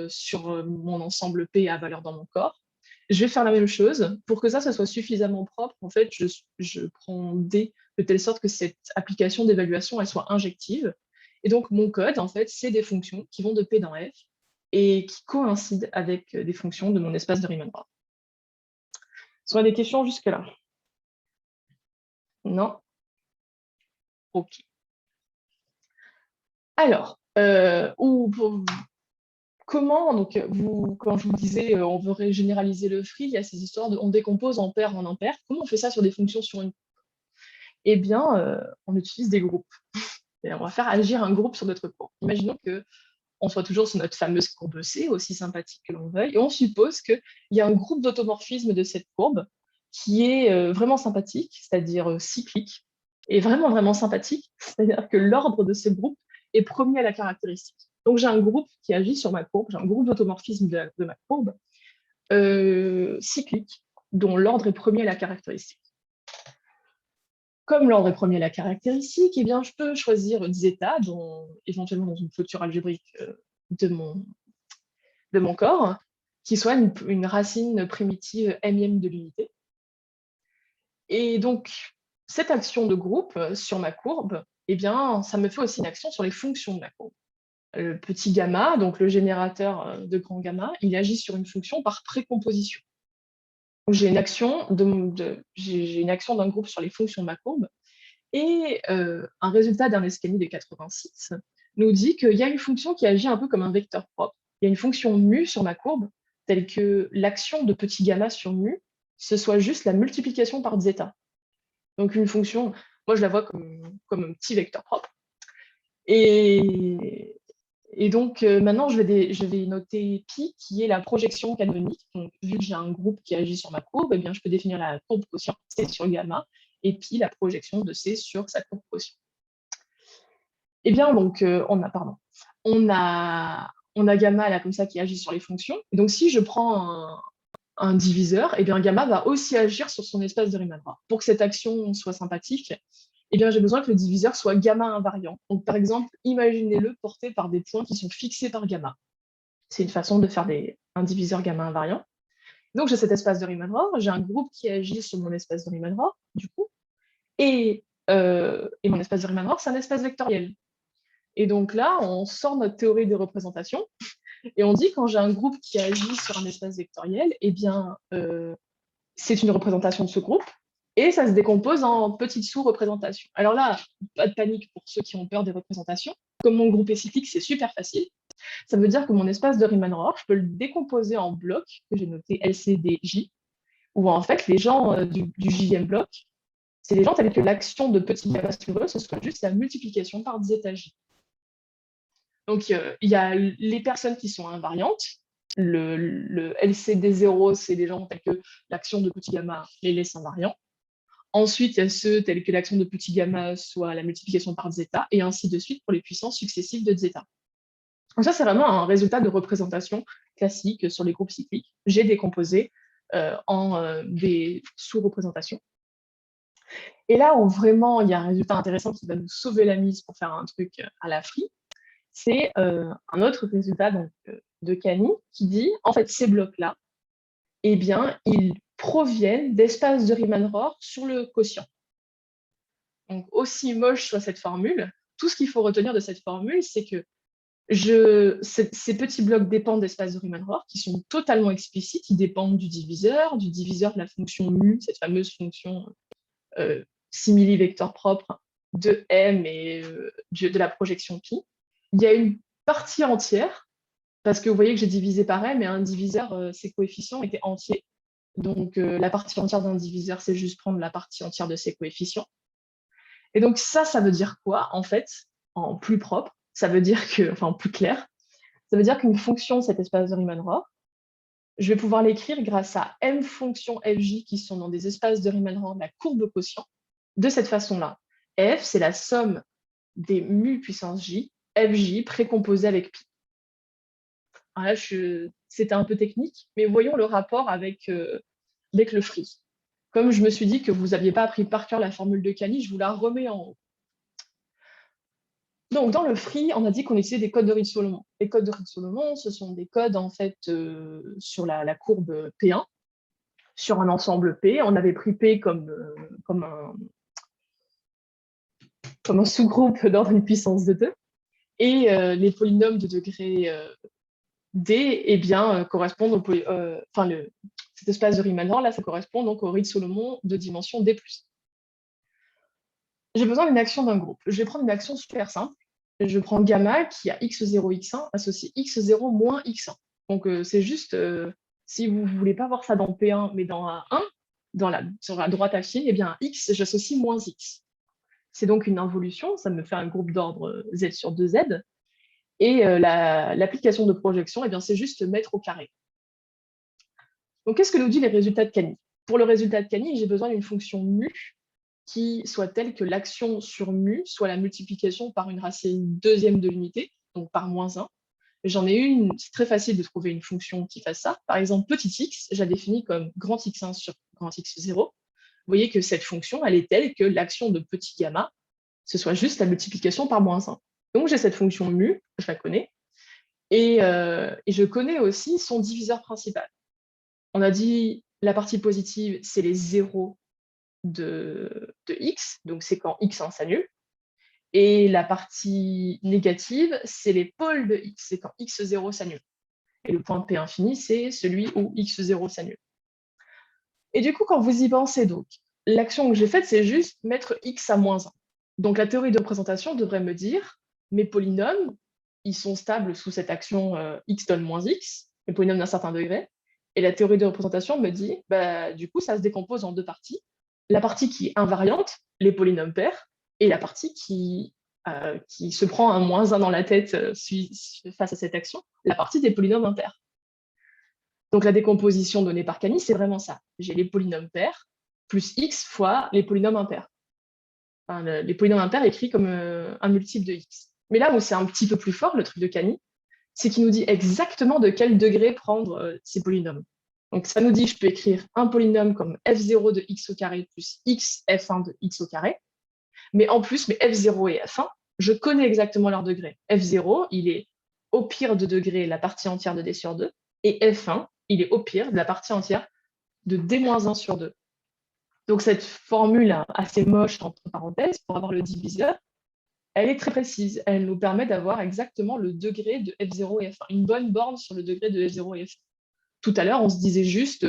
sur mon ensemble P à valeur dans mon corps. Je vais faire la même chose. Pour que ça soit suffisamment propre, en fait, je prends D de telle sorte que cette application d'évaluation, elle soit injective. Et donc, mon code, en fait, c'est des fonctions qui vont de P dans F et qui coïncident avec des fonctions de mon espace de Riemann-Roch. Est-ce qu'on a des questions jusque-là? Non? OK. Alors, comment, donc, quand je vous disais on veut généraliser le free, il y a ces histoires de on décompose en paire, en impair. Comment on fait ça sur des fonctions sur une? Eh bien, on utilise des groupes. Et on va faire agir un groupe sur notre courbe. Imaginons qu'on soit toujours sur notre fameuse courbe C, aussi sympathique que l'on veuille, et on suppose qu'il y a un groupe d'automorphisme de cette courbe qui est vraiment sympathique, c'est-à-dire cyclique, et vraiment, vraiment sympathique, c'est-à-dire que l'ordre de ce groupe est premier à la caractéristique. Donc, j'ai un groupe qui agit sur ma courbe, j'ai un groupe d'automorphisme de ma courbe cyclique, dont l'ordre est premier à la caractéristique. comme l'ordre est premier à la caractéristique, eh bien, je peux choisir zeta, éventuellement dans une clôture algébrique de mon corps, qui soit une racine primitive m de l'unité. Et donc, cette action de groupe sur ma courbe, eh bien, ça me fait aussi une action sur les fonctions de ma courbe. Le petit gamma, donc le générateur de grand gamma, il agit sur une fonction par précomposition. J'ai une action d'un groupe sur les fonctions de ma courbe, et un résultat d'Ernest Cani de 86 nous dit qu'il y a une fonction qui agit un peu comme un vecteur propre. Il y a une fonction mu sur ma courbe, telle que l'action de petit gamma sur mu, ce soit juste la multiplication par zeta. Donc une fonction, moi je la vois comme un petit vecteur propre. Et donc maintenant, je vais noter pi, qui est la projection canonique. Donc, vu que j'ai un groupe qui agit sur ma courbe, eh bien, je peux définir la courbe quotient C sur gamma, et pi, la projection de C sur sa courbe quotient. Eh bien, donc, on a gamma là, comme ça, qui agit sur les fonctions. Et donc, si je prends un diviseur, eh bien, gamma va aussi agir sur son espace de Riemann-Roch. Pour que cette action soit sympathique, eh bien, j'ai besoin que le diviseur soit gamma invariant. Donc, par exemple, imaginez-le porté par des points qui sont fixés par gamma. C'est une façon de faire un diviseur gamma invariant. Donc, j'ai cet espace de Riemann-Roch, j'ai un groupe qui agit sur mon espace de Riemann-Roch, du coup, et mon espace de Riemann-Roch, c'est un espace vectoriel. Et donc là, on sort notre théorie de représentation, et on dit quand j'ai un groupe qui agit sur un espace vectoriel, eh bien, c'est une représentation de ce groupe, et ça se décompose en petites sous-représentations. Alors là, pas de panique pour ceux qui ont peur des représentations. Comme mon groupe est cyclique, c'est super facile. Ça veut dire que mon espace de Riemann-Roch, je peux le décomposer en blocs, que j'ai noté LCDJ, où en fait, les gens du JM bloc, c'est les gens tels que l'action de petit gamma sur eux, ce soit juste la multiplication par zeta-j. Donc, il y a les personnes qui sont invariantes. Le LCD0, c'est les gens tels que l'action de petit gamma les laisse invariants. Ensuite, il y a ceux tels que l'action de petit gamma soit la multiplication par zeta, et ainsi de suite pour les puissances successives de zeta. Donc ça, c'est vraiment un résultat de représentation classique sur les groupes cycliques. J'ai décomposé en des sous-représentations. Et là où vraiment il y a un résultat intéressant qui va nous sauver la mise pour faire un truc à la free, c'est un autre résultat donc, de Cani qui dit, en fait, ces blocs-là, eh bien, ils proviennent d'espaces de Riemann-Roch sur le quotient. Donc, aussi moche soit cette formule, tout ce qu'il faut retenir de cette formule, c'est que ces petits blocs dépendent d'espaces de Riemann-Roch qui sont totalement explicites, ils dépendent du diviseur de la fonction mu, cette fameuse fonction simili-vecteur propre de M et de la projection pi. Il y a une partie entière, parce que vous voyez que j'ai divisé par M, et un diviseur, ses coefficients étaient entiers. Donc, la partie entière d'un diviseur, c'est juste prendre la partie entière de ses coefficients. Et donc, ça veut dire quoi, en fait, en plus propre? Ça veut dire que, enfin, en plus clair, ça veut dire qu'une fonction de cet espace de Riemann-Roch, je vais pouvoir l'écrire grâce à M fonctions fj qui sont dans des espaces de Riemann-Roch, la courbe quotient, de cette façon-là. F, c'est la somme des mu puissance j, fj précomposé avec pi. Alors là, c'était un peu technique, mais voyons le rapport avec le free. Comme je me suis dit que vous n'aviez pas appris par cœur la formule de Cani, je vous la remets en haut. Donc, dans le free, on a dit qu'on utilisait des codes de Reed-Solomon. Les codes de Reed-Solomon, ce sont des codes en fait sur la courbe P1, sur un ensemble P. On avait pris P comme un sous-groupe d'ordre de puissance de 2. Et les polynômes de degré D eh bien, correspondent cet espace de Riemann-Roch, là, ça correspond donc au Reed-Solomon de dimension D+. J'ai besoin d'une action d'un groupe. Je vais prendre une action super simple. Je prends gamma qui a x0, x1 associé x0 moins x1. Donc, c'est juste, si vous ne voulez pas voir ça dans P1, mais dans A1, sur la droite affine, eh bien, x, j'associe moins x. C'est donc une involution, ça me fait un groupe d'ordre z sur 2z. Et l'application de projection, eh bien, c'est juste mettre au carré. Donc, qu'est-ce que nous dit les résultats de Cani? Pour le résultat de Cani, j'ai besoin d'une fonction mu qui soit telle que l'action sur mu soit la multiplication par une racine deuxième de l'unité, donc par moins 1. J'en ai une, c'est très facile de trouver une fonction qui fasse ça. Par exemple, petit x, je la définis comme grand x1 sur grand x0. voyez que cette fonction, elle est telle que l'action de petit gamma, ce soit juste la multiplication par -1. Donc, j'ai cette fonction mu, je la connais, et je connais aussi son diviseur principal. On a dit la partie positive, c'est les zéros de x, donc c'est quand x s'annule. Et la partie négative, c'est les pôles de x, c'est quand x0 s'annule. Et le point P infini, c'est celui où x0 s'annule. Et du coup, quand vous y pensez, donc, l'action que j'ai faite, c'est juste mettre x à -1. Donc la théorie de représentation devrait me dire, mes polynômes, ils sont stables sous cette action x donne moins x, mes polynômes d'un certain degré. Et la théorie de représentation me dit, bah, du coup, ça se décompose en deux parties. La partie qui est invariante, les polynômes pairs, et la partie qui se prend un -1 dans la tête face à cette action, la partie des polynômes impairs. Donc la décomposition donnée par Cani, c'est vraiment ça. J'ai les polynômes pairs plus x fois les polynômes impairs. Enfin, les polynômes impairs écrits comme un multiple de x. Mais là où c'est un petit peu plus fort, le truc de Cani, c'est qu'il nous dit exactement de quel degré prendre ces polynômes. Donc ça nous dit, je peux écrire un polynôme comme f0 de x au carré plus x f1 de x au carré. Mais en plus, mes f0 et f1, je connais exactement leur degré. f0, il est au pire de degré la partie entière de d sur 2, et f1, il est au pire de la partie entière de d-1 sur 2. Donc cette formule assez moche, entre parenthèses, pour avoir le diviseur, elle est très précise. Elle nous permet d'avoir exactement le degré de f0 et f1, une bonne borne sur le degré de f0 et f1. Tout à l'heure, on se disait juste,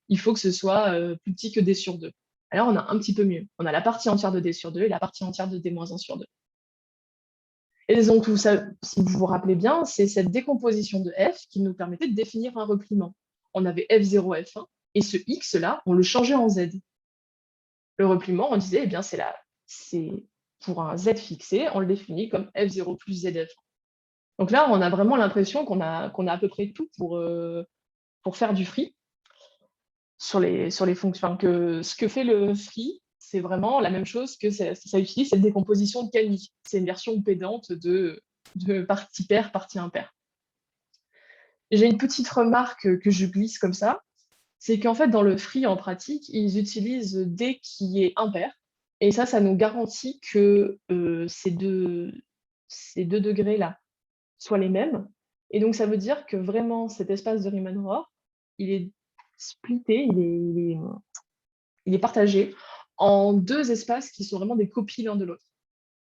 il faut que ce soit plus petit que d sur 2. Alors, on a un petit peu mieux. On a la partie entière de d sur 2 et la partie entière de d-1 sur 2. Et donc, si vous vous rappelez bien, c'est cette décomposition de f qui nous permettait de définir un repliement. On avait f0, f1, et ce x-là, on le changeait en z. Le repliement, on disait, eh bien, c'est pour un z fixé, on le définit comme f0 plus zf1. Donc là, on a vraiment l'impression qu'on a à peu près tout pour faire du free sur les fonctions. Enfin, ce que fait le free, c'est vraiment la même chose que ça utilise cette décomposition de Cani. C'est une version pédante de partie paire, partie impaire. J'ai une petite remarque que je glisse comme ça, c'est qu'en fait, dans le free, en pratique, ils utilisent D qui est impair, et ça nous garantit que ces deux degrés-là soient les mêmes. Et donc, ça veut dire que vraiment, cet espace de Riemann-Roch, il est splitté, il est partagé en deux espaces qui sont vraiment des copies l'un de l'autre.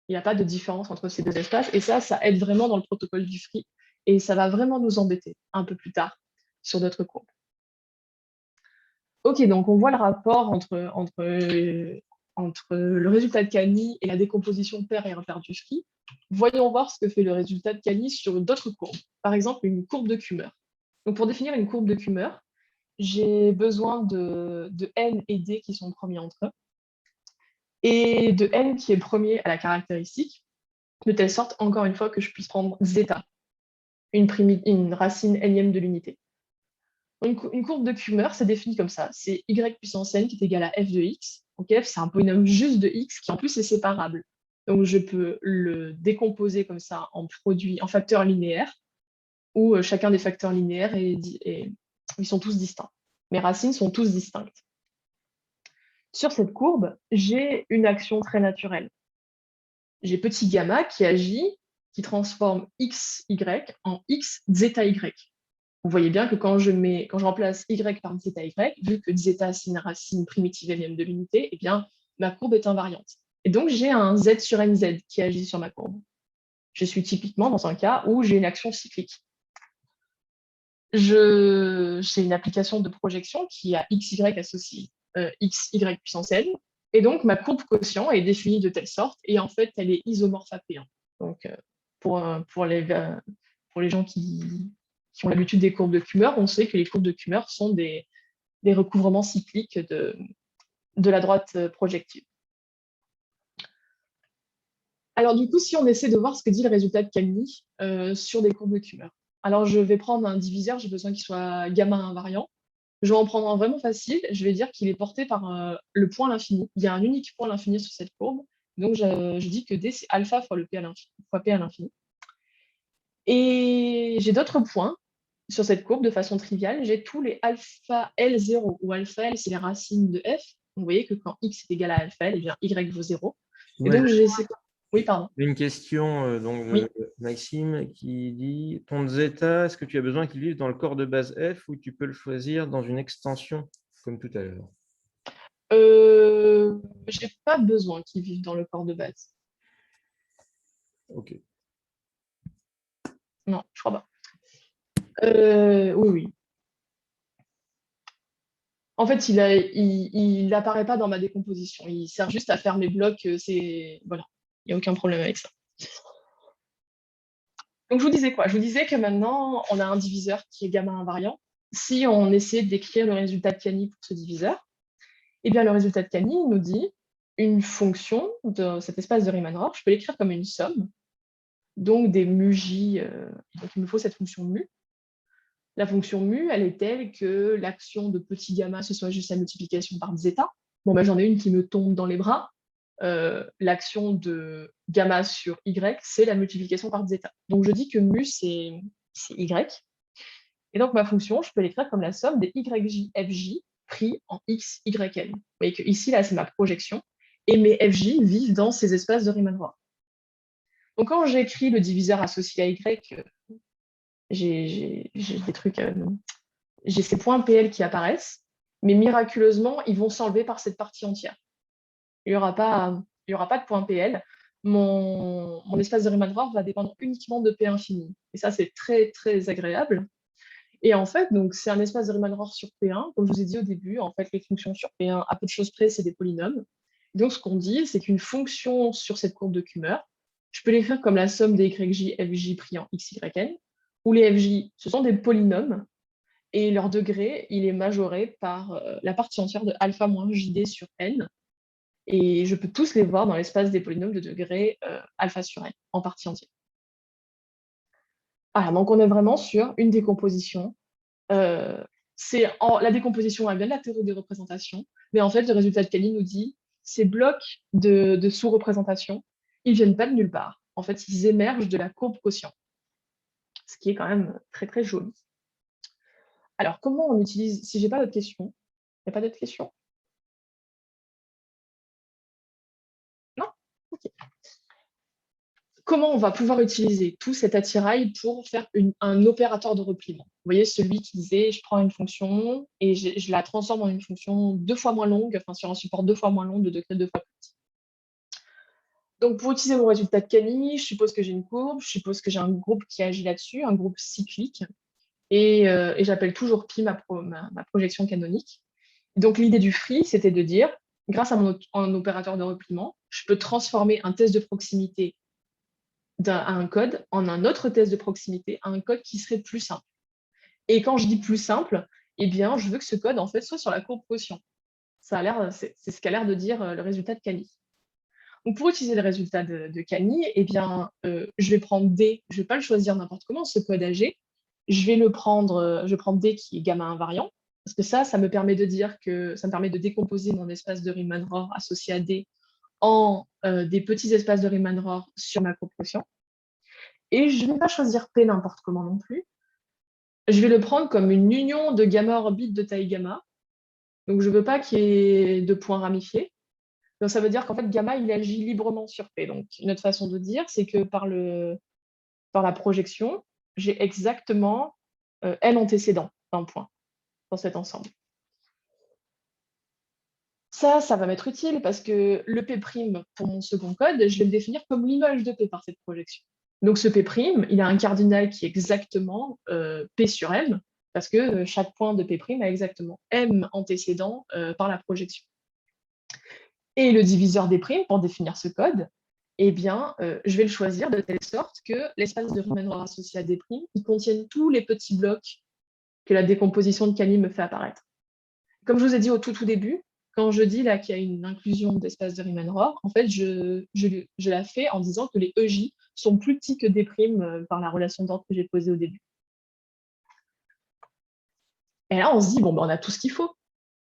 Il n'y a pas de différence entre ces deux espaces, et ça aide vraiment dans le protocole du free, et ça va vraiment nous embêter un peu plus tard sur d'autres cours. Ok, donc on voit le rapport entre le résultat de Cani et la décomposition paire et impair du free. Voyons voir ce que fait le résultat de Cani sur d'autres courbes. Par exemple, une courbe de Kummer. Donc pour définir une courbe de Kummer, j'ai besoin de n et d qui sont premiers entre eux, et de n qui est premier à la caractéristique, de telle sorte, encore une fois, que je puisse prendre zeta, une racine énième de l'unité. Une courbe de Kummer, c'est défini comme ça. C'est y puissance n qui est égal à f de x. Donc f, c'est un polynôme juste de x qui en plus est séparable. Donc je peux le décomposer comme ça en facteurs linéaires, où chacun des facteurs linéaires ils sont tous distincts. Mes racines sont tous distinctes. Sur cette courbe, j'ai une action très naturelle. J'ai petit gamma qui agit, qui transforme xy en x zeta y. Vous voyez bien que quand je remplace y par zeta y, vu que zeta c'est une racine primitive énième de l'unité, eh bien, ma courbe est invariante. Et donc, j'ai un z sur nz qui agit sur ma courbe. Je suis typiquement dans un cas où j'ai une action cyclique. J'ai une application de projection qui a xy associé xy puissance n, et donc ma courbe quotient est définie de telle sorte, et en fait, elle est isomorphe à P1. Donc, pour les gens qui ont l'habitude des courbes de Kummer, on sait que les courbes de Kummer sont des recouvrements cycliques de la droite projective. Alors du coup, si on essaie de voir ce que dit le résultat de Cani sur des courbes de Kummer. Alors je vais prendre un diviseur, j'ai besoin qu'il soit gamma invariant. Je vais en prendre un vraiment facile, je vais dire qu'il est porté par le point à l'infini. Il y a un unique point à l'infini sur cette courbe, donc je dis que D c'est alpha fois P à l'infini. Et j'ai d'autres points sur cette courbe de façon triviale, j'ai tous les alpha L0, où alpha L c'est les racines de f, vous voyez que quand x est égal à alpha L, eh bien y vaut 0. Et Ouais, donc, j'ai ces... Oui, pardon. une question donc, Oui. de Maxime qui dit « Ton zeta, est-ce que tu as besoin qu'il vive dans le corps de base F ou tu peux le choisir dans une extension comme tout à l'heure ?» J'ai pas besoin qu'ils vivent dans le corps de base. Ok. Non, je crois pas. Oui, oui. En fait, il apparaît pas dans ma décomposition. Il sert juste à faire mes blocs. Voilà. Il n'y a aucun problème avec ça. Donc, je vous disais quoi? Je vous disais que maintenant, on a un diviseur qui est gamma invariant. Si on essaie d'écrire le résultat de Cani pour ce diviseur, eh bien, le résultat de Cani nous dit une fonction de cet espace de Riemann-Roch. Je peux l'écrire comme une somme, donc des mu j. Donc, il me faut cette fonction mu. La fonction mu, elle est telle que l'action de petit gamma, ce soit juste la multiplication par zeta. Bon, ben, j'en ai une qui me tombe dans les bras. L'action de gamma sur y, c'est la multiplication par zeta. Donc, je dis que mu, c'est y. Et donc, ma fonction, je peux l'écrire comme la somme des yj fj pris en x, y, n. Vous voyez que ici, là, c'est ma projection. Et mes fj vivent dans ces espaces de Riemann-Roch. Donc, quand j'écris le diviseur associé à y, j'ai des trucs... j'ai ces points PL qui apparaissent, mais miraculeusement, ils vont s'enlever par cette partie entière. Il n'y aura pas de point PL. Mon espace de Riemann-Roch va dépendre uniquement de P infini. Et ça, c'est très, très agréable. Et en fait, c'est un espace de Riemann-Roch sur P1. Comme je vous ai dit au début, en fait, les fonctions sur P1, à peu de choses près, c'est des polynômes. Et donc, ce qu'on dit, c'est qu'une fonction sur cette courbe de Kummer, je peux l'écrire comme la somme des yj, fj pris en x, y, n, où les fj, ce sont des polynômes, et leur degré, il est majoré par la partie entière de alpha moins jd sur n. Et je peux tous les voir dans l'espace des polynômes de degré alpha sur n, en partie entière. Voilà, donc on est vraiment sur une décomposition. La décomposition, elle vient de la théorie des représentations, mais en fait, le résultat de Cali nous dit ces blocs de sous-représentation, ils ne viennent pas de nulle part. En fait, ils émergent de la courbe quotient, ce qui est quand même très, très joli. Alors, comment on utilise, si j'ai pas d'autres questions, il n'y a pas d'autres questions? Non? Ok. Comment on va pouvoir utiliser tout cet attirail pour faire un opérateur de repliement? Vous voyez, celui qui disait, je prends une fonction et je la transforme en une fonction 2 fois moins longue, enfin sur un support 2 fois moins long de degré 2 fois plus petit. Donc, pour utiliser mon résultat de Cani, je suppose que j'ai une courbe, je suppose que j'ai un groupe qui agit là-dessus, un groupe cyclique, et j'appelle toujours pi ma projection canonique. Donc, l'idée du free, c'était de dire, grâce à mon opérateur de repliement, je peux transformer un test de proximité à un code en un autre test de proximité, à un code qui serait plus simple. Et quand je dis plus simple, eh bien, je veux que ce code, en fait, soit sur la courbe quotient. C'est ce qu'a l'air de dire le résultat de Cani. Donc, pour utiliser le résultat de Cani, eh bien, je vais prendre D, je ne vais pas le choisir n'importe comment, ce code AG. Je prends D qui est gamma invariant, parce que ça me permet de dire que ça me permet de décomposer mon espace de Riemann-Roch associé à D en des petits espaces de Riemann-Roch sur ma courbe quotient. Et je ne vais pas choisir P n'importe comment non plus. Je vais le prendre comme une union de gamma orbite de taille gamma. Donc, je ne veux pas qu'il y ait de points ramifiés. Donc, ça veut dire qu'en fait, gamma, il agit librement sur P. Donc, une autre façon de dire, c'est que par la projection, j'ai exactement n antécédent d'un point dans cet ensemble. Ça va m'être utile parce que le P' pour mon second code, je vais le définir comme l'image de P par cette projection. Donc ce P', il a un cardinal qui est exactement P sur M, parce que chaque point de P' a exactement M antécédent par la projection. Et le diviseur des primes, pour définir ce code, eh bien, je vais le choisir de telle sorte que l'espace de Riemann-Roch associé à des primes, il contienne tous les petits blocs que la décomposition de Cani me fait apparaître. Comme je vous ai dit au tout début, quand je dis là qu'il y a une inclusion d'espace de Riemann-Roch, en fait, je la fais en disant que les EJ sont plus petits que des primes par la relation d'ordre que j'ai posée au début. Et là, on se dit, bon, ben, on a tout ce qu'il faut.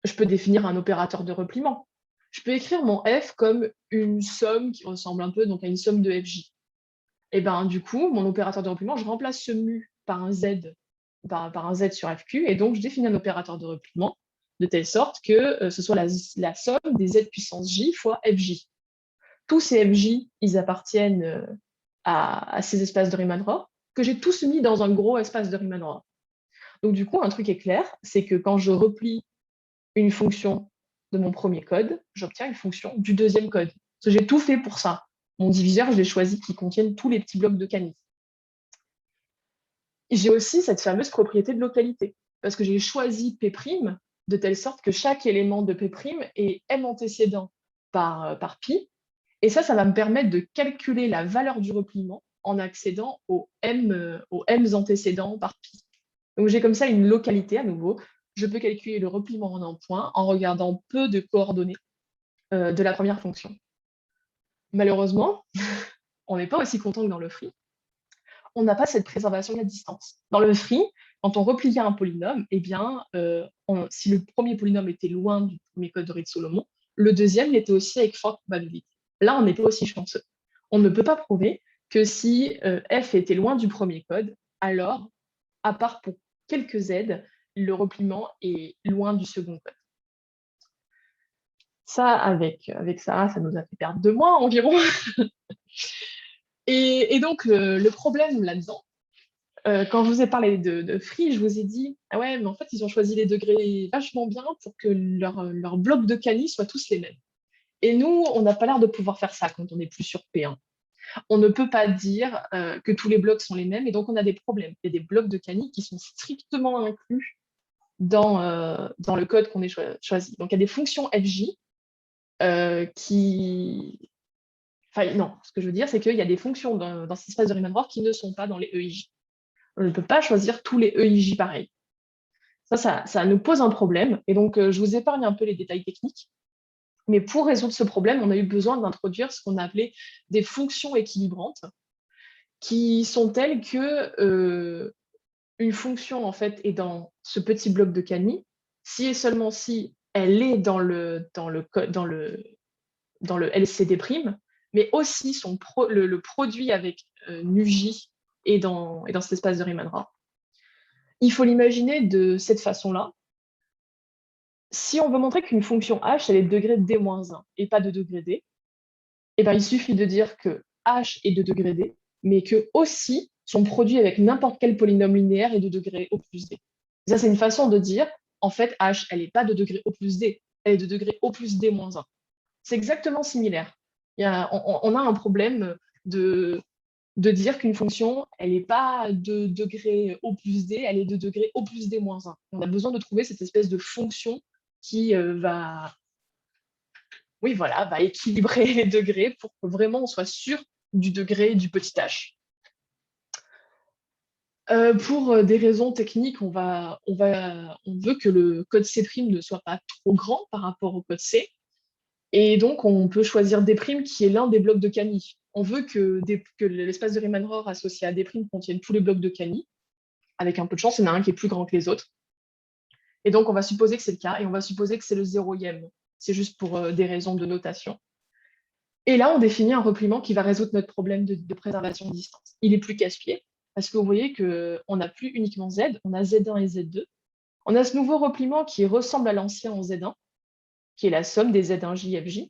Je peux définir un opérateur de repliement. Je peux écrire mon F comme une somme qui ressemble un peu donc, à une somme de FJ. Et ben du coup, mon opérateur de repliement, je remplace ce mu par un Z, par un Z sur FQ, et donc je définis un opérateur de repliement de telle sorte que ce soit la somme des z puissance j fois fj. Tous ces fj, ils appartiennent à ces espaces de Riemann-Roch, que j'ai tous mis dans un gros espace de Riemann-Roch. Donc du coup, un truc est clair, c'est que quand je replie une fonction de mon premier code, j'obtiens une fonction du deuxième code. Parce que j'ai tout fait pour ça. Mon diviseur, je l'ai choisi qui contienne tous les petits blocs de Kani. J'ai aussi cette fameuse propriété de localité, parce que j'ai choisi P' de telle sorte que chaque élément de P' est m antécédent par pi, et ça va me permettre de calculer la valeur du repliement en accédant aux m's antécédents par pi. Donc j'ai comme ça une localité à nouveau. Je peux calculer le repliement en un point en regardant peu de coordonnées de la première fonction. Malheureusement, on n'est pas aussi content que dans le free. On n'a pas cette préservation de la distance. Dans le free, quand on repliait un polynôme, eh bien, si le premier polynôme était loin du premier code de Reed-Solomon, le deuxième l'était aussi avec forte probabilité. Là, on n'est pas aussi chanceux. On ne peut pas prouver que si f était loin du premier code, alors, à part pour quelques z, le repliement est loin du second code. Ça, avec Sarah, ça nous a fait perdre 2 mois environ. Et donc, le problème là-dedans, quand je vous ai parlé de free, je vous ai dit, ah ouais, mais en fait, ils ont choisi les degrés vachement bien pour que leurs blocs de Kani soient tous les mêmes. Et nous, on n'a pas l'air de pouvoir faire ça quand on est plus sur P1. On ne peut pas dire que tous les blocs sont les mêmes, et donc on a des problèmes. Il y a des blocs de Kani qui sont strictement inclus dans le code qu'on ait choisi. Donc il y a des fonctions FJ qui... Enfin, non, ce que je veux dire, c'est qu'il y a des fonctions dans cet espace de Riemann-Roch qui ne sont pas dans les EIJ. On ne peut pas choisir tous les EIJ pareils. Ça nous pose un problème. Et donc, je vous épargne un peu les détails techniques. Mais pour résoudre ce problème, on a eu besoin d'introduire ce qu'on a appelé des fonctions équilibrantes, qui sont telles que une fonction, en fait, est dans ce petit bloc de Kani, si et seulement si elle est dans le LCD', mais aussi le produit avec NuJ est dans cet espace de Riemann-Roch. Il faut l'imaginer de cette façon-là. Si on veut montrer qu'une fonction h, elle est de degré d-1 et pas de degré d, eh ben, il suffit de dire que h est de degré d, mais que aussi son produit avec n'importe quel polynôme linéaire est de degré O plus d. Ça, c'est une façon de dire, en fait, h, elle n'est pas de degré O plus d, elle est de degré O plus d-1. C'est exactement similaire. On a un problème de dire qu'une fonction, elle n'est pas de degré O plus d, elle est de degré O plus d-1. On a besoin de trouver cette espèce de fonction qui va équilibrer les degrés pour que vraiment on soit sûr du degré du petit h. Pour des raisons techniques, on veut que le code C' ne soit pas trop grand par rapport au code C. Et donc, on peut choisir D' qui est l'un des blocs de Kani. On veut que l'espace de Riemann-Roch associé à D' contienne tous les blocs de Kani. Avec un peu de chance, il y en a un qui est plus grand que les autres. Et donc, on va supposer que c'est le cas, et on va supposer que c'est le 0e. C'est juste pour des raisons de notation. Et là, on définit un repliement qui va résoudre notre problème de préservation de distance. Il est plus casse-pied, parce que vous voyez qu'on n'a plus uniquement Z, on a Z1 et Z2. On a ce nouveau repliement qui ressemble à l'ancien en Z1, qui est la somme des Z1J, FJ.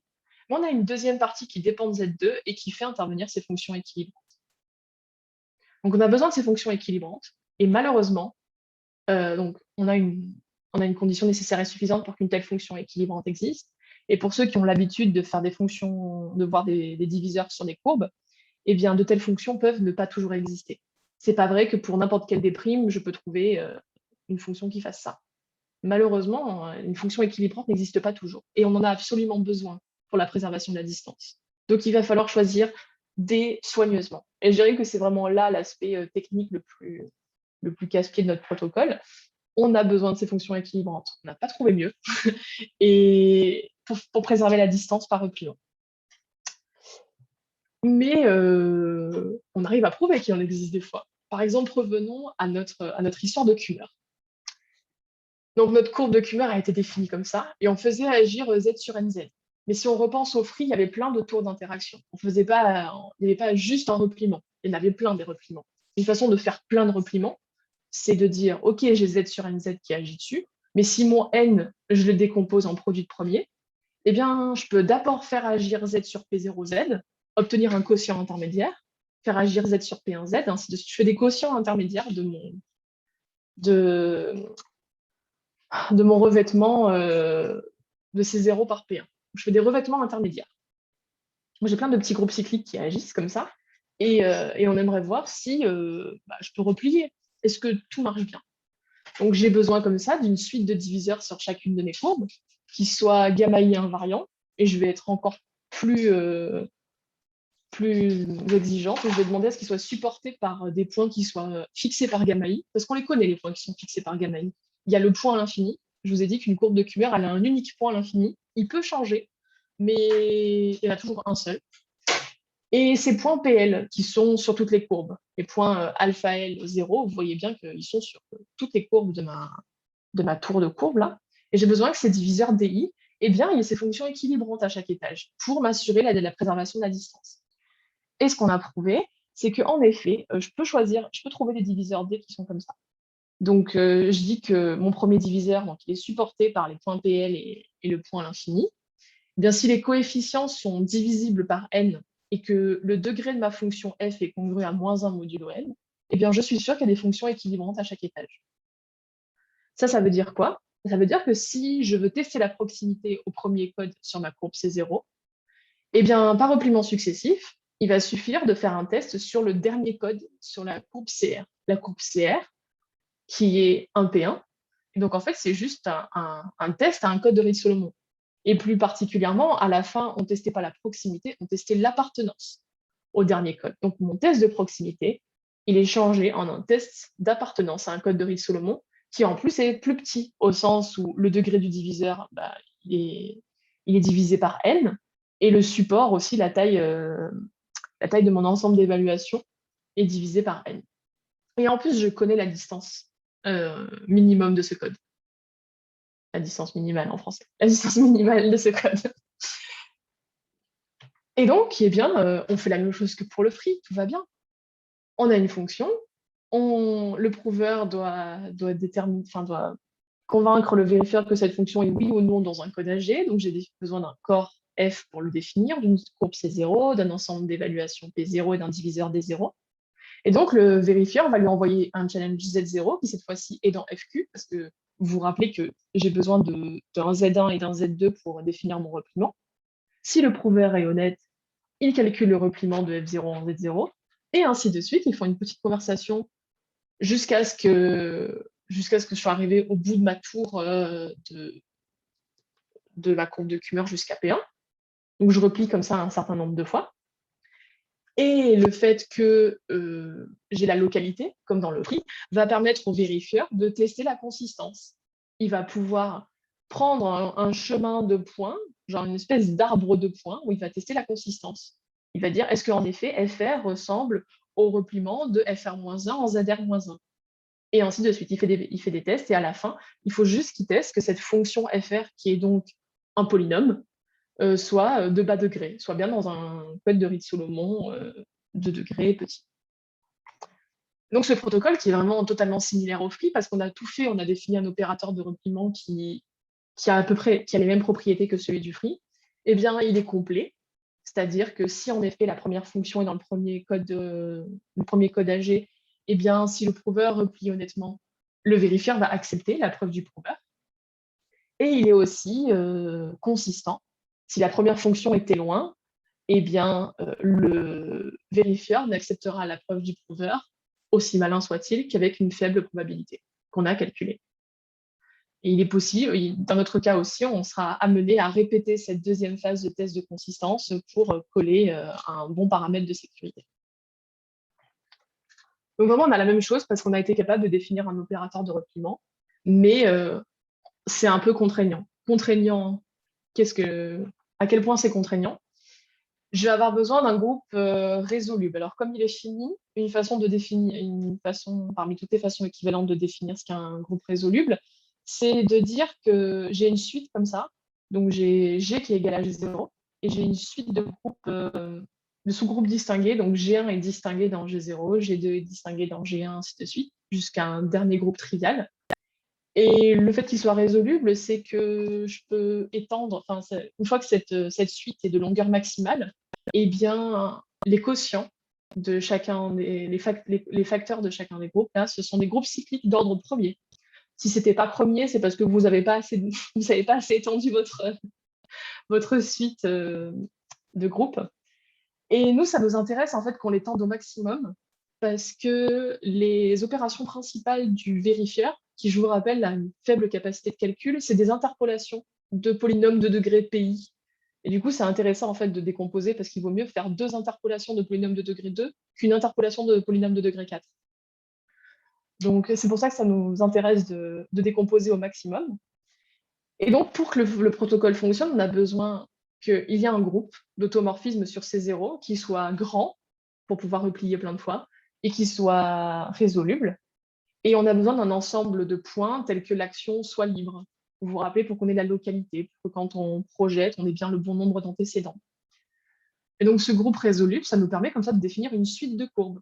Mais on a une deuxième partie qui dépend de Z2 et qui fait intervenir ces fonctions équilibrantes. Donc, on a besoin de ces fonctions équilibrantes. Et malheureusement, on a une condition nécessaire et suffisante pour qu'une telle fonction équilibrante existe. Et pour ceux qui ont l'habitude de faire des fonctions, de voir des diviseurs sur des courbes, eh bien, de telles fonctions peuvent ne pas toujours exister. C'est pas vrai que pour n'importe quelle D', je peux trouver une fonction qui fasse ça. Malheureusement, une fonction équilibrante n'existe pas toujours. Et on en a absolument besoin pour la préservation de la distance. Donc, il va falloir choisir D soigneusement. Et je dirais que c'est vraiment là l'aspect technique le plus casse-pied de notre protocole. On a besoin de ces fonctions équilibrantes. On n'a pas trouvé mieux. Et pour préserver la distance par repliant. Mais on arrive à prouver qu'il en existe des fois. Par exemple, revenons à notre histoire de Kummer. Donc, notre courbe de Kummer a été définie comme ça, et on faisait agir Z sur NZ. Mais si on repense au free, il y avait plein de tours d'interaction. Il n'y avait pas juste un repliement, il y en avait plein des repliements. Une façon de faire plein de repliements, c'est de dire, OK, j'ai Z sur NZ qui agit dessus, Mais si mon N, je le décompose en produit de premier, eh bien, je peux d'abord faire agir Z sur P0Z, obtenir un quotient intermédiaire, faire agir Z sur P1Z, ainsi de suite. Je fais des quotients intermédiaires de, de mon revêtement de ces zéros par P1. Je fais des revêtements intermédiaires. Moi, j'ai plein de petits groupes cycliques qui agissent comme ça, et on aimerait voir si je peux replier. Est-ce que tout marche bien? Donc, j'ai besoin comme ça d'une suite de diviseurs sur chacune de mes courbes, qui soit gamma I invariant, et je vais être encore plus exigeante, et je vais demander à ce qu'ils soient supportés par des points qui soient fixés par gamma I, parce qu'on les connaît, les points qui sont fixés par gamma I. Il y a le point à l'infini. Je vous ai dit qu'une courbe de Kummer, elle a un unique point à l'infini. Il peut changer, mais il y en a toujours un seul. Et ces points PL qui sont sur toutes les courbes, les points alpha L 0, vous voyez bien qu'ils sont sur toutes les courbes de ma tour de courbe là. Et j'ai besoin que ces diviseurs DI, eh bien, il y ait ces fonctions équilibrantes à chaque étage pour m'assurer la préservation de la distance. Et ce qu'on a prouvé, c'est qu'en effet, je peux trouver des diviseurs D qui sont comme ça. Donc, je dis que mon premier diviseur, donc, il est supporté par les points PL et le point à l'infini. Eh bien, si les coefficients sont divisibles par n et que le degré de ma fonction f est congru à -1 modulo n, eh bien, je suis sûre qu'il y a des fonctions équilibrantes à chaque étage. Ça veut dire quoi? Ça veut dire que si je veux tester la proximité au premier code sur ma courbe C0, eh bien, par repliement successif, il va suffire de faire un test sur le dernier code sur la courbe CR. La courbe CR, qui est un P1. Et donc, en fait, c'est juste un test à un code de Reed-Solomon. Et plus particulièrement, à la fin, on ne testait pas la proximité, on testait l'appartenance au dernier code. Donc, mon test de proximité, il est changé en un test d'appartenance à un code de Reed-Solomon, qui en plus est plus petit, au sens où le degré du diviseur, il est divisé par n, et le support aussi, la taille de mon ensemble d'évaluation est divisée par n. Et en plus, je connais la distance minimum de ce code. La distance minimale en français. La distance minimale de ce code. Et donc, eh bien, on fait la même chose que pour le free, tout va bien. On a une fonction, le prouveur doit convaincre le vérifieur que cette fonction est oui ou non dans un code AG. Donc, j'ai besoin d'un corps F pour le définir, d'une courbe C0, d'un ensemble d'évaluation P0 et d'un diviseur D0. Et donc, le vérifieur va lui envoyer un challenge Z0 qui, cette fois-ci, est dans FQ, parce que vous vous rappelez que j'ai besoin d'un Z1 et d'un Z2 pour définir mon repliement. Si le prouveur est honnête, il calcule le repliement de F0 en Z0, et ainsi de suite. Ils font une petite conversation jusqu'à ce que je sois arrivé au bout de ma tour de la courbe de Kummer jusqu'à P1. Donc, je replie comme ça un certain nombre de fois. Et le fait que j'ai la localité, comme dans le free, va permettre au vérifieur de tester la consistance. Il va pouvoir prendre un chemin de points, genre une espèce d'arbre de points, où il va tester la consistance. Il va dire, est-ce qu'en effet, FR ressemble au repliement de FR-1 en ZR-1? Et ainsi de suite. Il fait des tests, et à la fin, il faut juste qu'il teste que cette fonction FR, qui est donc un polynôme, soit de bas degré, soit bien dans un code de Reed-Solomon de degré petit. Donc ce protocole qui est vraiment totalement similaire au free, parce qu'on a tout fait, on a défini un opérateur de repliement qui a les mêmes propriétés que celui du free, eh bien il est complet. C'est-à-dire que si en effet la première fonction est dans le premier code AG, eh bien si le prouveur replie honnêtement, le vérifieur va accepter la preuve du prouveur. Et il est aussi consistant. Si la première fonction était loin, eh bien, le vérifieur n'acceptera la preuve du prouveur, aussi malin soit-il, qu'avec une faible probabilité qu'on a calculée. Et il est possible, dans notre cas aussi, on sera amené à répéter cette deuxième phase de test de consistance pour coller un bon paramètre de sécurité. Donc vraiment, on a la même chose parce qu'on a été capable de définir un opérateur de repliement, mais c'est un peu contraignant. Contraignant, à quel point c'est contraignant? Je vais avoir besoin d'un groupe résoluble. Alors, comme il est fini, une façon parmi toutes les façons équivalentes de définir ce qu'est un groupe résoluble, c'est de dire que j'ai une suite comme ça. Donc, j'ai G qui est égal à G0, et j'ai une suite de sous-groupes distingués. Donc, G1 est distingué dans G0, G2 est distingué dans G1, ainsi de suite, jusqu'à un dernier groupe trivial. Et le fait qu'il soit résoluble, c'est que je peux étendre, enfin, une fois que cette suite est de longueur maximale, eh bien, les quotients de chacun les facteurs de chacun des groupes, là, ce sont des groupes cycliques d'ordre premier. Si ce n'était pas premier, c'est parce que vous n'avez pas assez, vous avez pas assez étendu votre suite de groupes. Et nous, ça nous intéresse en fait qu'on les tende au maximum parce que les opérations principales du vérifieur, qui je vous rappelle a une faible capacité de calcul, c'est des interpolations de polynômes de degré pi. Et du coup, c'est intéressant en fait de décomposer parce qu'il vaut mieux faire 2 interpolations de polynômes de degré 2 qu'une interpolation de polynôme de degré 4. Donc, c'est pour ça que ça nous intéresse de décomposer au maximum. Et donc, pour que le protocole fonctionne, on a besoin qu'il y ait un groupe d'automorphisme sur ces zéros qui soit grand pour pouvoir replier plein de fois et qui soit résoluble. Et on a besoin d'un ensemble de points tels que l'action soit libre. Vous vous rappelez, pour qu'on ait la localité, pour que quand on projette, on ait bien le bon nombre d'antécédents. Et donc, ce groupe résoluble, ça nous permet comme ça de définir une suite de courbes.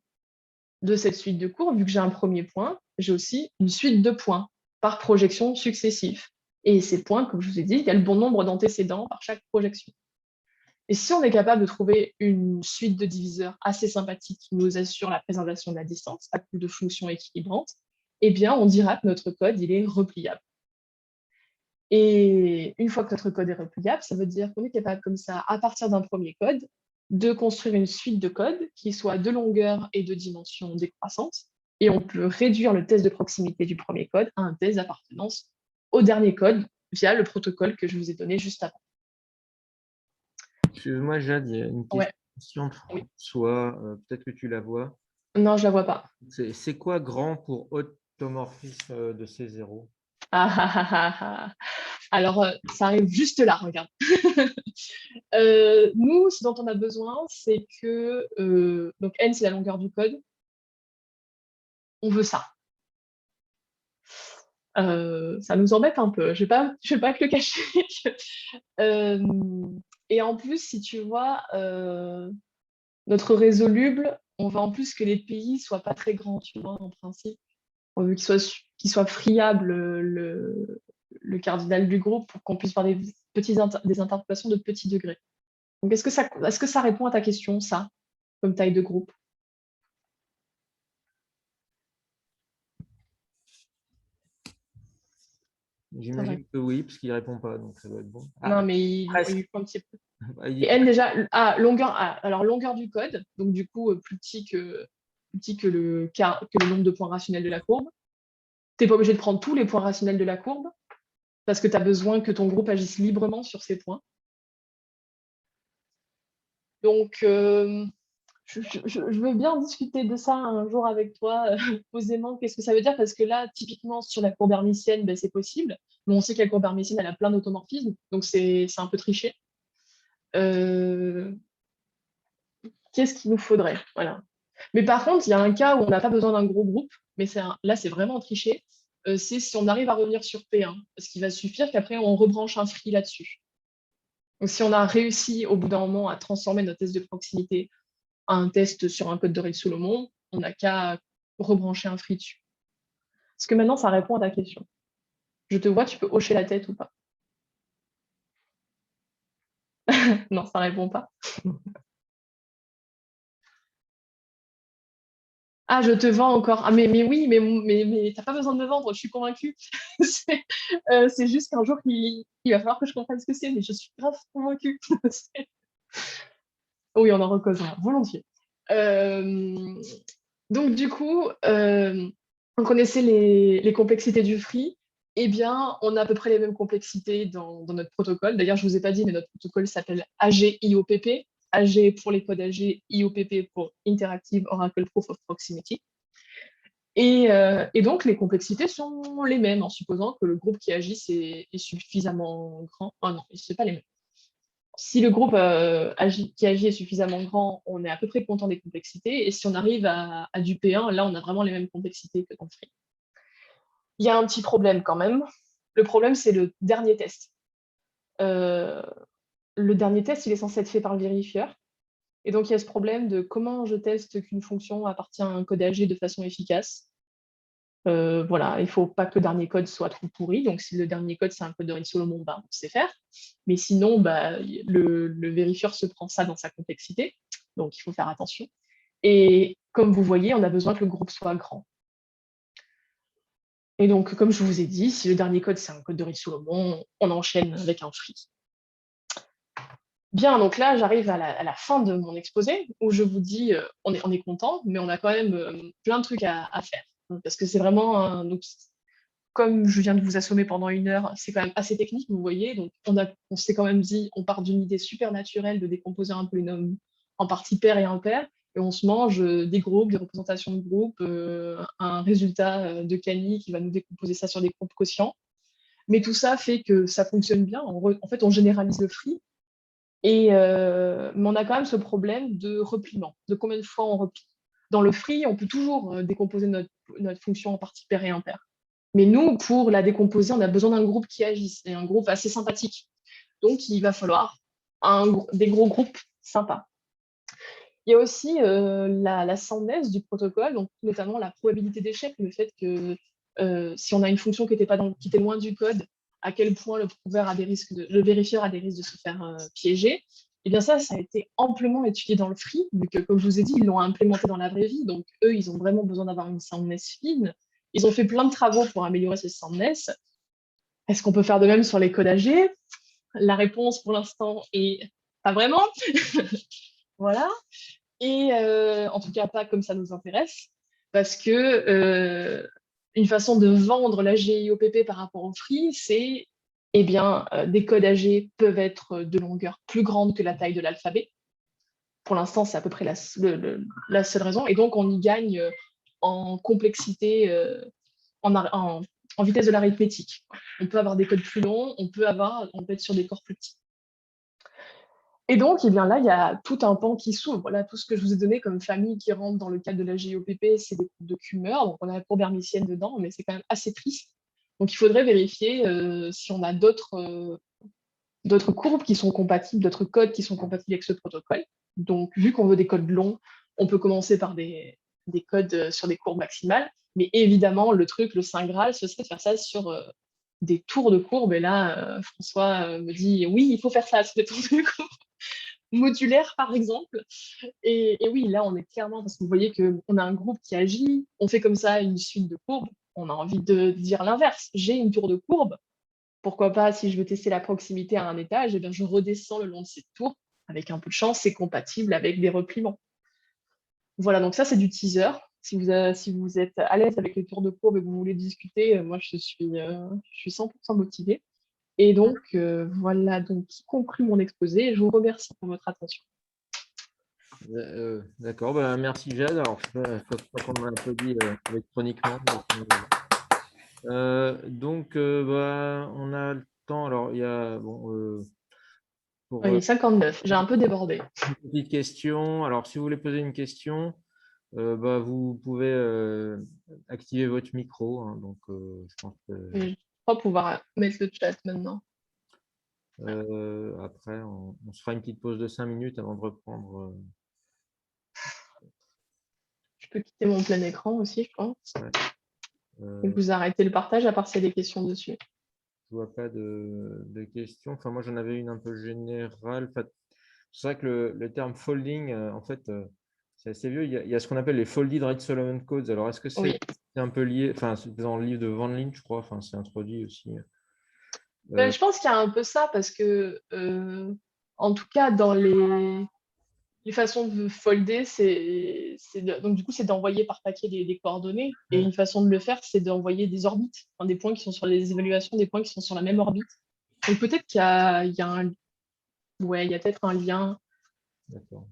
De cette suite de courbes, vu que j'ai un premier point, j'ai aussi une suite de points par projection successive. Et ces points, comme je vous ai dit, il y a le bon nombre d'antécédents par chaque projection. Et si on est capable de trouver une suite de diviseurs assez sympathique qui nous assure la préservation de la distance à coup de fonctions équilibrantes, eh bien, on dira que notre code, il est repliable. Et une fois que notre code est repliable, ça veut dire qu'on est capable comme ça, à partir d'un premier code, de construire une suite de codes qui soit de longueur et de dimension décroissante. Et on peut réduire le test de proximité du premier code à un test d'appartenance au dernier code via le protocole que je vous ai donné juste avant. Excuse-moi, Jade, il y a une Ouais, question de oui. François, peut-être que tu la vois. Non, je la vois pas. C'est quoi grand pour automorphisme de ces zéros? Ah, ah, ah, ah, ah. Alors, ça arrive juste là, regarde. Nous, ce dont on a besoin, c'est que, donc n, c'est la longueur du code, on veut ça. Ça nous embête un peu, je vais pas te le cacher. Euh, et en plus, si tu vois, notre résoluble, on veut en plus que les pays soient pas très grands, tu vois, en principe. On veut qu'il soit friable, le cardinal du groupe, pour qu'on puisse faire des interpolations de petits degrés. Donc, est-ce que ça répond à ta question, ça, comme taille de groupe? J'imagine que oui, parce qu'il ne répond pas, donc ça doit être bon. Non, Ah, mais il presque. faut un petit peu. Il dit Et N presque. déjà, alors longueur du code, donc du coup plus petit que que le nombre de points rationnels de la courbe. Tu n'es pas obligé de prendre tous les points rationnels de la courbe, parce que tu as besoin que ton groupe agisse librement sur ces points. Donc, je veux bien discuter de ça un jour avec toi, posément, qu'est-ce que ça veut dire, parce que là, typiquement, sur la courbe hermitienne, ben, c'est possible, mais on sait que la courbe hermitienne, elle a plein d'automorphismes, donc c'est un peu triché. Euh, Qu'est-ce qu'il nous faudrait? Voilà. Mais par contre, il y a un cas où on n'a pas besoin d'un gros groupe, mais là, c'est vraiment triché. C'est si on arrive à revenir sur P1, parce qu'il va suffire qu'après, on rebranche un free là-dessus. Donc, si on a réussi au bout d'un moment à transformer notre test de proximité en un test sur un code de Reed-Solomon, on n'a qu'à rebrancher un free dessus. Est-ce que maintenant, ça répond à ta question? Je te vois, tu peux hocher la tête ou pas? Non, ça répond pas. Ah, je te vends encore. Ah, mais oui, mais t'as pas besoin de me vendre, je suis convaincue. C'est juste qu'un jour, il va falloir que je comprenne ce que c'est, mais je suis grave convaincue. Oui, on en recausera, volontiers. Euh, donc, du coup, on connaissait les complexités du free. Eh bien, on a à peu près les mêmes complexités dans notre protocole. D'ailleurs, je ne vous ai pas dit, mais notre protocole s'appelle AG-IOPP. AG pour les codes AG, IOPP pour Interactive Oracle Proof of Proximity. Et donc, les complexités sont les mêmes, en supposant que le groupe qui agit est suffisamment grand. Ah non, ce n'est pas les mêmes. Si le groupe qui agit est suffisamment grand, on est à peu près content des complexités. Et si on arrive à du P1, là, on a vraiment les mêmes complexités que dans le free. Il y a un petit problème quand même. Le problème, c'est le dernier test. Le dernier test, il est censé être fait par le vérifieur. Et donc, il y a ce problème de comment je teste qu'une fonction appartient à un code AG de façon efficace. Voilà, il ne faut pas que le dernier code soit trop pourri. Donc, si le dernier code, c'est un code de Reed Solomon, on sait faire. Mais sinon, le vérifieur se prend ça dans sa complexité. Donc, il faut faire attention. Et comme vous voyez, on a besoin que le groupe soit grand. Et donc, comme je vous ai dit, si le dernier code, c'est un code de Reed Solomon, on enchaîne avec un free. Bien, donc là, j'arrive à la fin de mon exposé où je vous dis, on est content, mais on a quand même plein de trucs à faire. Parce que c'est vraiment donc, comme je viens de vous assommer pendant 1 heure, c'est quand même assez technique, vous voyez. Donc, on s'est quand même dit, on part d'une idée super naturelle de décomposer un polynôme en parties paires et impaires, et on se mange des groupes, des représentations de groupes, un résultat de Cani qui va nous décomposer ça sur des groupes quotients. Mais tout ça fait que ça fonctionne bien. En fait, on généralise le free. Mais on a quand même ce problème de repliement, de combien de fois on replie. Dans le free, on peut toujours décomposer notre fonction en parties paires et impaires. Mais nous, pour la décomposer, on a besoin d'un groupe qui agisse, et un groupe assez sympathique. Donc, il va falloir des gros groupes sympas. Il y a aussi la soundness du protocole, donc notamment la probabilité d'échec, le fait que si on a une fonction qui était loin du code, à quel point le vérifieur a des risques de se faire piéger. Et bien ça a été amplement étudié dans le free, vu que, comme je vous ai dit, ils l'ont implémenté dans la vraie vie. Donc, eux, ils ont vraiment besoin d'avoir une soundness fine. Ils ont fait plein de travaux pour améliorer cette soundness. Est-ce qu'on peut faire de même sur les codes AG? La réponse, pour l'instant, est pas vraiment. Voilà. Et en tout cas, pas comme ça nous intéresse, parce que une façon de vendre l'AGI-OPP par rapport au free, c'est des codes AG peuvent être de longueur plus grande que la taille de l'alphabet. Pour l'instant, c'est à peu près la seule raison. Et donc, on y gagne en complexité, en vitesse de l'arithmétique. On peut avoir des codes plus longs, on peut être sur des corps plus petits. Et donc, là, il y a tout un pan qui s'ouvre. Voilà, tout ce que je vous ai donné comme famille qui rentre dans le cadre de la GOPP, c'est des groupes de cumeurs. Donc, on a la courbe hermitienne dedans, mais c'est quand même assez triste. Donc, il faudrait vérifier si on a d'autres courbes qui sont compatibles, d'autres codes qui sont compatibles avec ce protocole. Donc, vu qu'on veut des codes longs, on peut commencer par des codes sur des courbes maximales. Mais évidemment, le Saint Graal, ce serait de faire ça sur des tours de courbes. Et là, François me dit, oui, il faut faire ça sur des tours de courbes modulaires, par exemple. Et oui, là, on est clairement, parce que vous voyez qu'on a un groupe qui agit, on fait comme ça une suite de courbes, on a envie de dire l'inverse. J'ai une tour de courbe, pourquoi pas, si je veux tester la proximité à un étage, eh bien, je redescends le long de cette tour. Avec un peu de chance, c'est compatible avec des repliements. Voilà, donc ça, c'est du teaser. Si vous êtes à l'aise avec les tours de courbe et que vous voulez discuter, moi, je suis 100% motivée. Et donc, voilà donc qui conclut mon exposé. Je vous remercie pour votre attention. D'accord, merci Jade. Alors, je ne sais pas qu'on m'a applaudi électroniquement. Donc, on a le temps. Alors, il y a pour Il est 59, j'ai un peu débordé. une petite question. Alors, si vous voulez poser une question, vous pouvez activer votre micro. Hein, donc, je pense que Je crois pouvoir mettre le chat maintenant. après, on se fera une petite pause de 5 minutes avant de reprendre. Je peux quitter mon plein écran aussi, je pense. Ouais. Et vous arrêtez le partage à part s'il y a des questions dessus. Je vois pas de questions. Enfin, moi, j'en avais une un peu générale. C'est vrai que le terme folding, en fait, c'est assez vieux. Il y a ce qu'on appelle les folded Reed-Solomon codes. Alors, est-ce que Oui. c'est un peu lié? Enfin, c'est dans le livre de Van Lint, je crois. Enfin, c'est introduit aussi. Je pense qu'il y a un peu ça parce que, en tout cas, dans les façons de folder, donc du coup, c'est d'envoyer par paquet des coordonnées. Et une façon de le faire, c'est d'envoyer des orbites, enfin, des points qui sont sur les évaluations, des points qui sont sur la même orbite. Donc peut-être qu'il y a peut-être un lien. D'accord.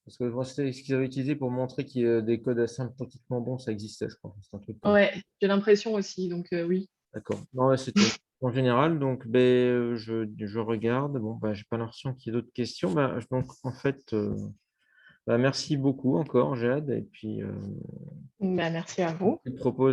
Parce que moi, c'était ce qu'ils avaient utilisé pour montrer qu'il y a des codes asymptotiquement bons, ça existait, je crois. C'est un truc comme ça. Ouais, j'ai l'impression aussi, donc oui. D'accord. Non, c'était en général. Donc, je regarde. Bon, j'ai pas l'impression qu'il y ait d'autres questions. Donc, en fait, merci beaucoup encore, Jade. Et puis, Merci à vous. je propose